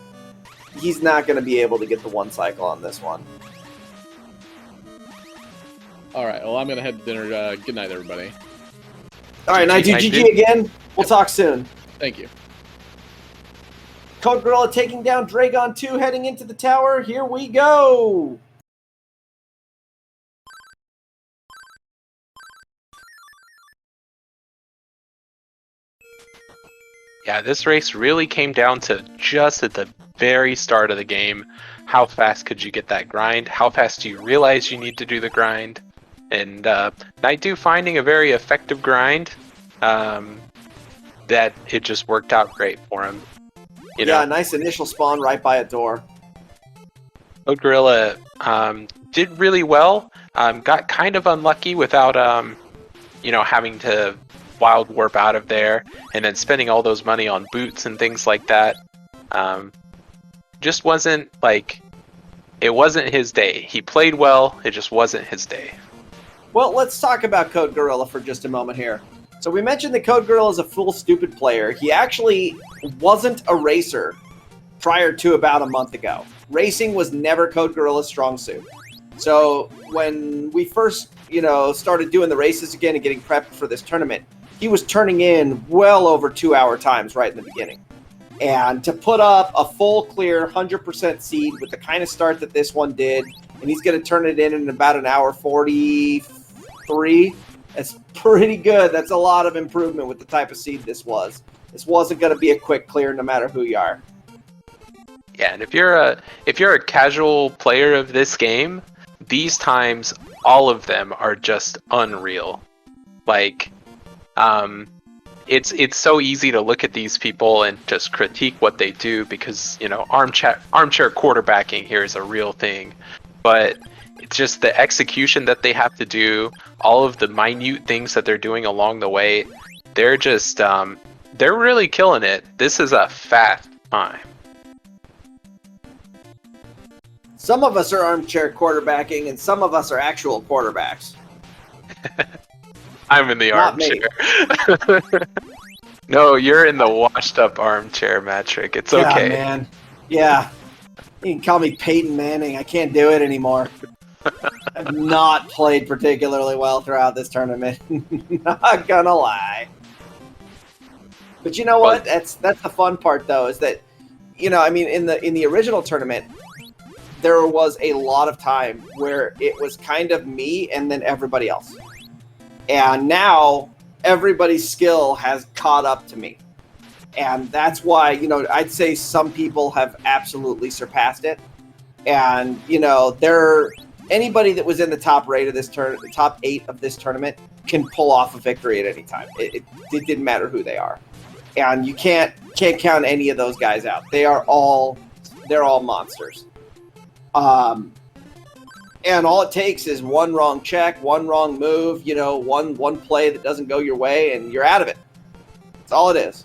he's not going to be able to get the 1 cycle on this one. All right, well, I'm going to head to dinner. Good night, everybody. All right, Nightdew, GG again. We'll talk soon. Thank you. CodeGorilla taking down Dragon 2, heading into the tower. Here we go. Yeah, this race really came down to just at the very start of the game. How fast could you get that grind? How fast do you realize you need to do the grind? And Nightdew finding a very effective grind that it just worked out great for him. You know, nice initial spawn right by a door. CodeGorilla did really well. Got kind of unlucky without having to wild warp out of there and then spending all those money on boots and things like that. Just wasn't it wasn't his day. He played well, it just wasn't his day. Well, let's talk about CodeGorilla for just a moment here. So we mentioned that CodeGorilla is a full stupid player. He actually wasn't a racer prior to about a month ago. Racing was never CodeGorilla's strong suit. So when we first, started doing the races again and getting prepped for this tournament, he was turning in well over 2-hour times right in the beginning. And to put up a full clear 100% seed with the kind of start that this one did, and he's going to turn it in about an hour 43, that's pretty good. That's a lot of improvement with the type of seed this was. This wasn't going to be a quick clear no matter who you are. Yeah, and if you're a casual player of this game, these times, all of them are just unreal. It's so easy to look at these people and just critique what they do because, armchair quarterbacking here is a real thing. But it's just the execution that they have to do, all of the minute things that they're doing along the way. They're just, they're really killing it. This is a fast time. Some of us are armchair quarterbacking, and some of us are actual quarterbacks. I'm in the armchair. No, you're in the washed-up armchair, Matrick. It's okay. Yeah, man. Yeah. You can call me Peyton Manning. I can't do it anymore. I've not played particularly well throughout this tournament. Not gonna lie. But you know what? That's the fun part, though, is that, in the original tournament, there was a lot of time where it was kind of me and then everybody else. And now everybody's skill has caught up to me. And that's why, I'd say some people have absolutely surpassed it. And, anybody that was in the top 8 of this top 8 of this tournament can pull off a victory at any time. It didn't matter who they are. And you can't count any of those guys out. They're all monsters. And all it takes is one wrong check, one wrong move, one play that doesn't go your way, and you're out of it. That's all it is.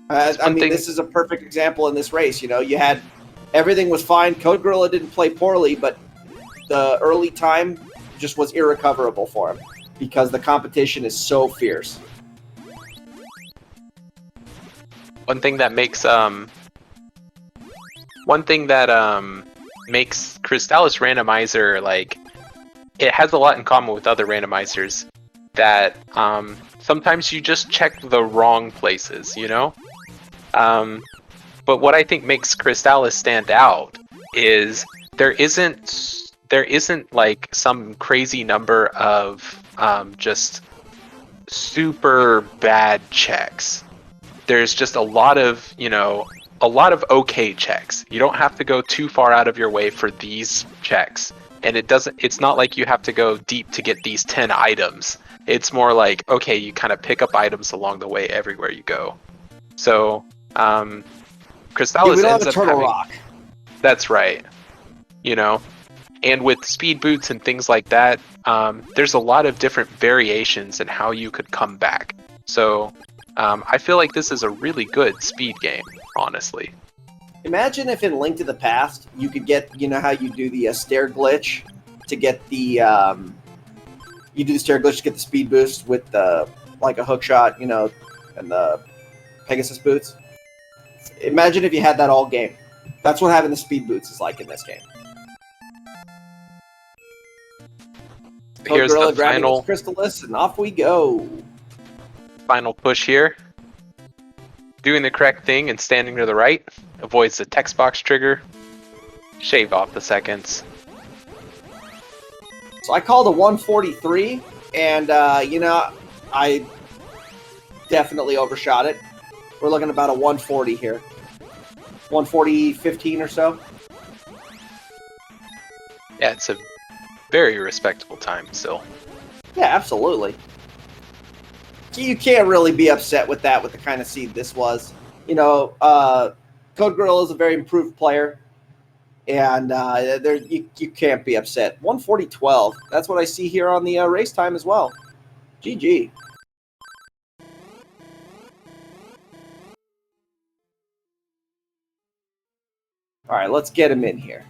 This is a perfect example in this race. You had everything was fine. CodeGorilla didn't play poorly, but the early time just was irrecoverable for him because the competition is so fierce. One thing that makes Crystalis Randomizer, it has a lot in common with other randomizers that sometimes you just check the wrong places, But what I think makes Crystalis stand out is there isn't like some crazy number of just super bad checks. There's just a lot of okay checks. You don't have to go too far out of your way for these checks. And it's not like you have to go deep to get these 10 items. It's more like, okay, you kind of pick up items along the way everywhere you go. So, Crystalis we don't ends have a up turtle having... rock. That's right. And with speed boots and things like that, there's a lot of different variations in how you could come back. So, I feel like this is a really good speed game, honestly. Imagine if in Link to the Past, you could get, how you do the stair glitch to get the, you do the stair glitch to get the speed boost with the, like a hook shot, and the Pegasus boots. Imagine if you had that all game. That's what having the speed boots is like in this game. Here's CodeGorilla the grabbing final his Crystalis, and off we go. Final push here. Doing the correct thing and standing to the right avoids the text box trigger. Shave off the seconds. So I called a 143, and I definitely overshot it. We're looking at about a 140 here. 140.15 or so. Yeah, it's a very respectable time still. Yeah, absolutely. You can't really be upset with that, with the kind of seed this was. CodeGorilla is a very improved player, and you can't be upset. 140.12. That's what I see here on the race time as well. GG. All right, let's get him in here.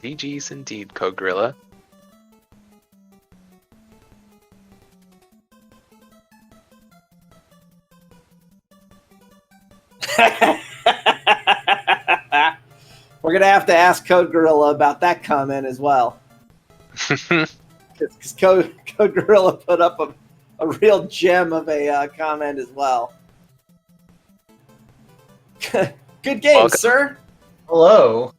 GG's indeed, CodeGorilla. We're going to have to ask CodeGorilla about that comment as well. Because CodeGorilla put up a real gem of a comment as well. Good game, Welcome. sir. Hello.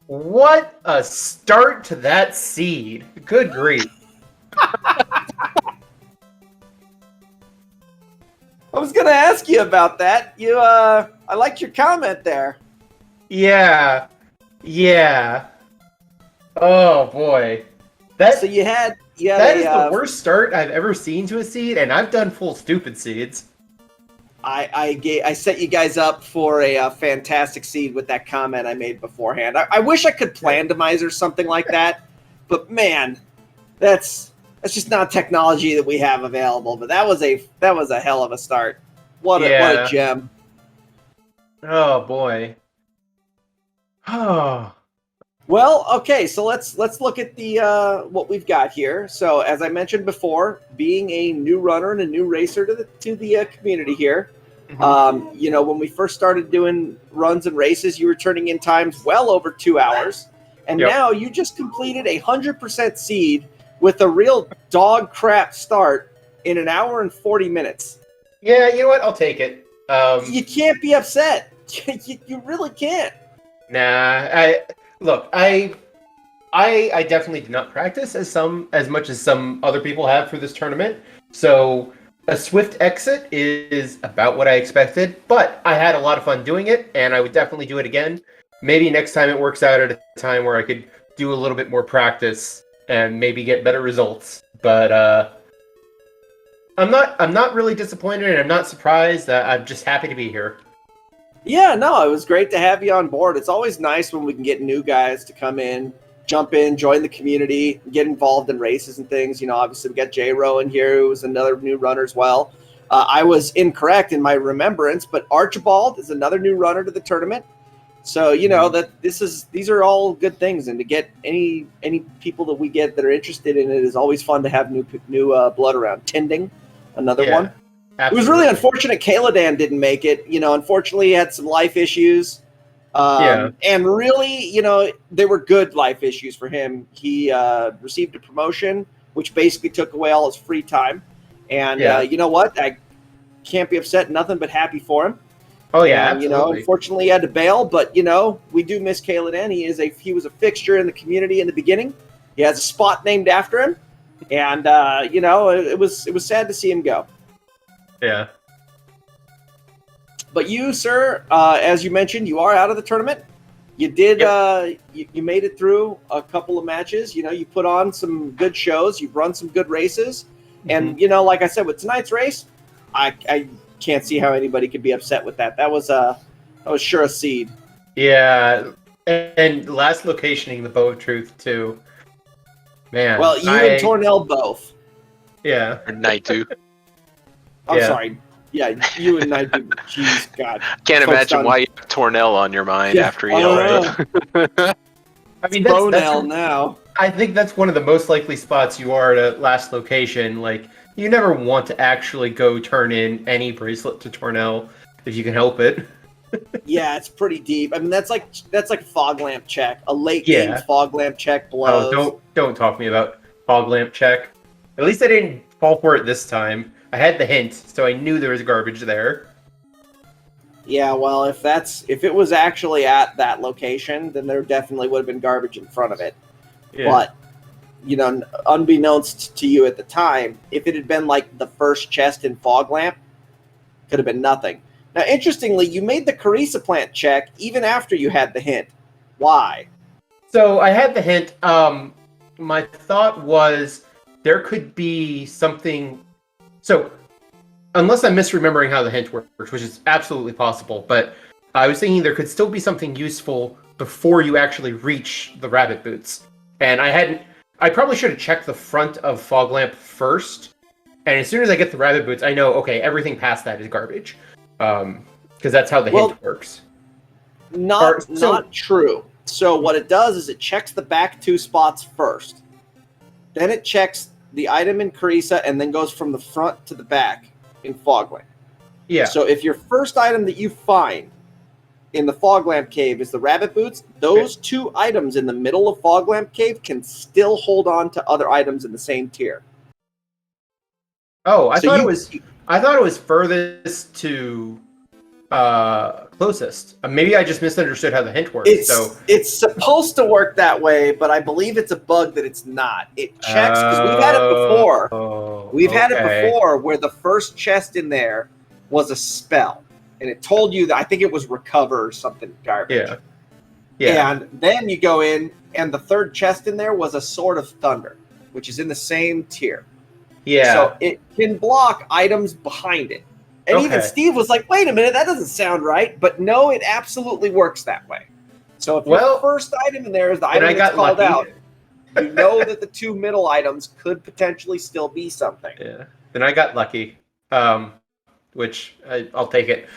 What a start to that seed. Good grief. I was going to ask you about that. I liked your comment there. Yeah. Oh boy. So you had that is the worst start I've ever seen to a seed, and I've done full stupid seeds. I set you guys up for a fantastic seed with that comment I made beforehand. I wish I could randomizer something like that, but man, that's just not technology that we have available. But that was a hell of a start. What a gem. Oh boy. Oh. Well, okay, so let's look at the what we've got here. So as I mentioned before, being a new runner and a new racer to the community here, when we first started doing runs and races, you were turning in times well over 2 hours, and now you just completed 100% seed with a real dog crap start in 1 hour and 40 minutes. Yeah, you know what? I'll take it. You can't be upset. You really can't. Nah, I definitely did not practice as much as some other people have for this tournament. So a swift exit is about what I expected, but I had a lot of fun doing it, and I would definitely do it again. Maybe next time it works out at a time where I could do a little bit more practice and maybe get better results. But I'm not really disappointed, and I'm not surprised. I'm just happy to be here. Yeah, no, it was great to have you on board. It's always nice when we can get new guys to come in, jump in, join the community, get involved in races and things. Obviously we got J-Ro in here, who was another new runner as well. I was incorrect in my remembrance, but Archibald is another new runner to the tournament. So, that these are all good things, and to get any people that we get that are interested in it is always fun to have new blood around. Tending, another one. Absolutely. It was really unfortunate Kaladan didn't make it. Unfortunately, he had some life issues. And really, they were good life issues for him. He received a promotion, which basically took away all his free time. And you know what? can't be upset, nothing but happy for him. Oh yeah, And, absolutely. unfortunately he had to bail, but we do miss Kaladin. He was a fixture in the community in the beginning. He has a spot named after him, and it was sad to see him go. Yeah. But you, sir, as you mentioned, you are out of the tournament. You did. Yep. You made it through a couple of matches. You put on some good shows. You've run some good races, and like I said, with tonight's race, I can't see how anybody could be upset with that. That was sure a seed. Yeah, and last locationing the Bow of Truth too. Man. Well, you and Tornell both. Yeah. Or Nightdew. I'm Yeah. sorry. Yeah, you and Nightdew. Jeez, God. Can't Folks imagine done- why you have Tornell on your mind Yeah, after you I already. I mean, Bonell now. I think that's one of the most likely spots you are at a last location. Like, you never want to actually go turn in any bracelet to Tornell if you can help it. Yeah, it's pretty deep. I mean, that's like a fog lamp check. A late Yeah. game fog lamp check blows. Oh, don't talk to me about fog lamp check. At least I didn't fall for it this time. I had the hint, so I knew there was garbage there. Yeah, well, if it was actually at that location, then there definitely would have been garbage in front of it. Yeah. But unbeknownst to you at the time, if it had been like the first chest in fog lamp, could have been nothing. Now, interestingly, you made the Carissa plant check even after you had the hint. Why? So I had the hint. My thought was there could be something. So, unless I'm misremembering how the hint works, which is absolutely possible, but I was thinking there could still be something useful before you actually reach the rabbit boots. And I hadn't. I probably should have checked the front of Fog Lamp first. And as soon as I get the rabbit boots, I know, okay, everything past that is garbage. Because that's how the hint works. Not true. So what it does is it checks the back two spots first. Then it checks the item in Carissa and then goes from the front to the back in Foglamp. Yeah. So if your first item that you find in the Foglamp Cave is the rabbit boots, those two items in the middle of Foglamp Cave can still hold on to other items in the same tier. Oh, I thought it was furthest to closest. Maybe I just misunderstood how the hint works. It's supposed to work that way, but I believe it's a bug that it's not. It checks because we've had it before. We've had it before where the first chest in there was a spell, and it told you that I think it was recover or something garbage. Yeah. Yeah. And then you go in, and the third chest in there was a Sword of Thunder, which is in the same tier. Yeah. So it can block items behind it. And even Steve was like, wait a minute, that doesn't sound right. But no, it absolutely works that way. So if your first item in there is the item that's called out, you know that the two middle items could potentially still be something. Yeah. Then I got lucky, which I'll take it.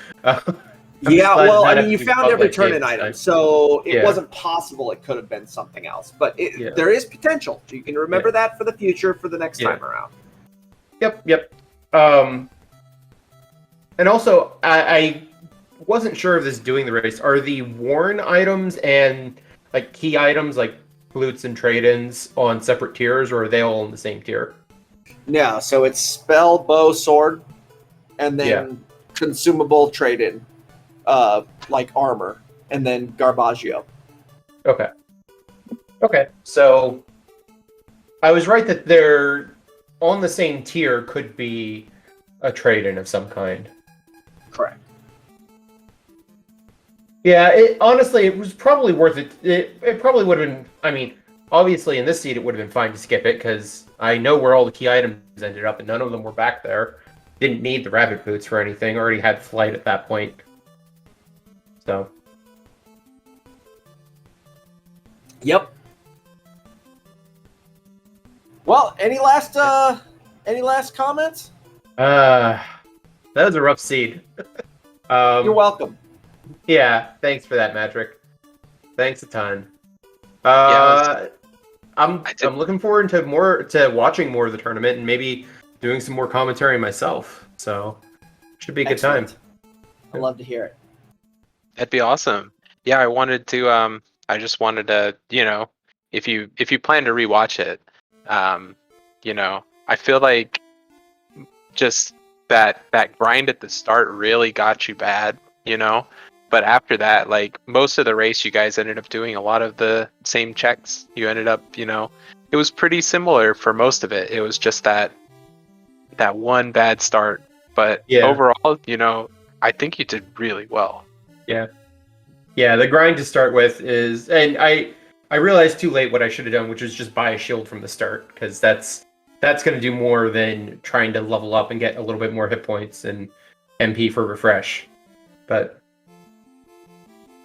Yeah, well, I mean, you found every turn-in item, so it wasn't possible it could have been something else. But there is potential. You can remember that for the future, for the next time around. Yep. And also, I wasn't sure of this doing the race. Are the worn items and like key items like flutes and trade-ins on separate tiers, or are they all in the same tier? No, so it's spell, bow, sword, and then consumable trade-in, like armor, and then garbaggio. Okay. So I was right that they're on the same tier. Could be a trade-in of some kind. Correct. Yeah, honestly, it was probably worth it. It probably would have been, I mean, obviously in this seed it would have been fine to skip it, because I know where all the key items ended up, and none of them were back there. Didn't need the rabbit boots for anything, already had flight at that point. So. Yep. Well, any last comments? That was a rough seed. You're welcome. Yeah, thanks for that, Matrick. Thanks a ton. I'm looking forward to watching more of the tournament and maybe doing some more commentary myself. So should be a good time. I'd love to hear it. That'd be awesome. Yeah, I just wanted to, if you plan to rewatch it, I feel like just that grind at the start really got you bad, you know. But after that, like most of the race, you guys ended up doing a lot of the same checks. You ended up, you know, it was pretty similar for most of it. It was just that one bad start. But overall, you know, I think you did really well. Yeah. Yeah, the grind to start with is, and I realized too late what I should have done, which is just buy a shield from the start, because that's going to do more than trying to level up and get a little bit more hit points and MP for refresh. But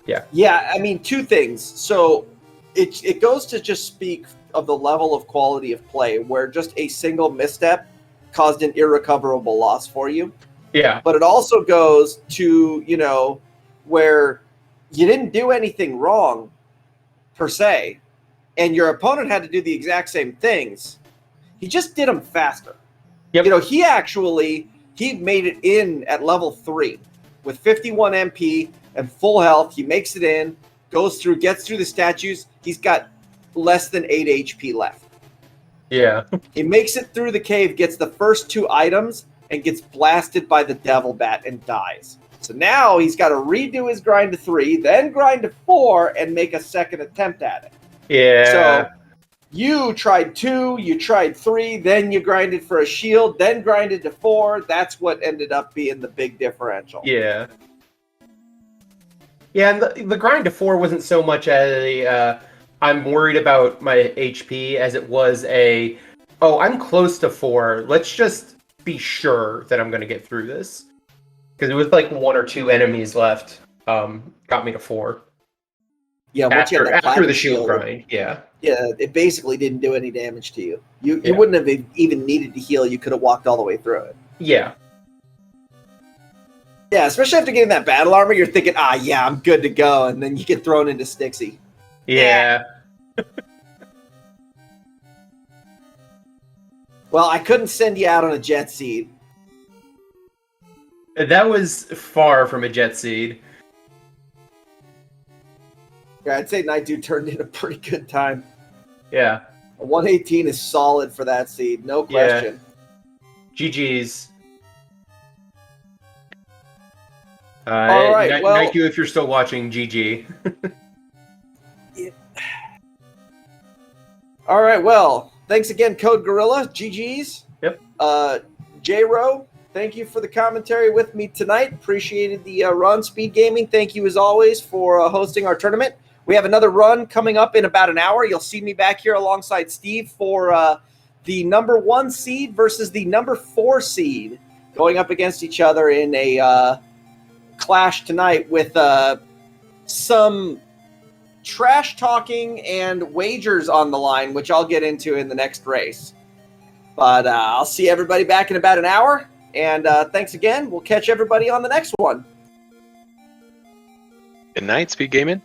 yeah, I mean, two things. So it goes to just speak of the level of quality of play, where just a single misstep caused an irrecoverable loss for you. Yeah. But it also goes to, you know, where you didn't do anything wrong per se, and your opponent had to do the exact same things. He just did them faster. Yep. You know, he made it in at level 3 with 51 MP and full health. He makes it in, goes through, gets through the statues. He's got less than 8 HP left. Yeah. He makes it through the cave, gets the first 2 items, and gets blasted by the devil bat and dies. So now he's got to redo his grind to 3, then grind to 4, and make a second attempt at it. Yeah. So you tried 2, you tried 3, then you grinded for a shield, then grinded to 4. That's what ended up being the big differential. Yeah. Yeah, and the grind to 4 wasn't so much a I'm worried about my HP as it was I'm close to 4. Let's just be sure that I'm going to get through this. Because it was like 1 or 2 enemies left. Got me to 4. Yeah, once you had that after the platinum shield grind, yeah. Yeah, it basically didn't do any damage to you. You wouldn't have even needed to heal. You could have walked all the way through it. Yeah. Yeah, especially after getting that battle armor, you're thinking, yeah, I'm good to go. And then you get thrown into Stixie. Yeah. Well, I couldn't send you out on a jet seed. That was far from a jet seed. Yeah, I'd say Nightdew turned in a pretty good time. Yeah. A 118 is solid for that seed, no question. Yeah. GG's. All right, Nightdew, if you're still watching, GG. Yeah. All right, well, thanks again, CodeGorilla. GG's. Yep. J-Ro, thank you for the commentary with me tonight. Appreciated the run. Speed Gaming, thank you as always for hosting our tournament. We have another run coming up in about an hour. You'll see me back here alongside Steve for the number 1 seed versus the number 4 seed going up against each other in a clash tonight with some trash talking and wagers on the line, which I'll get into in the next race. But I'll see everybody back in about an hour. And thanks again. We'll catch everybody on the next one. Good night, Speed Gaming.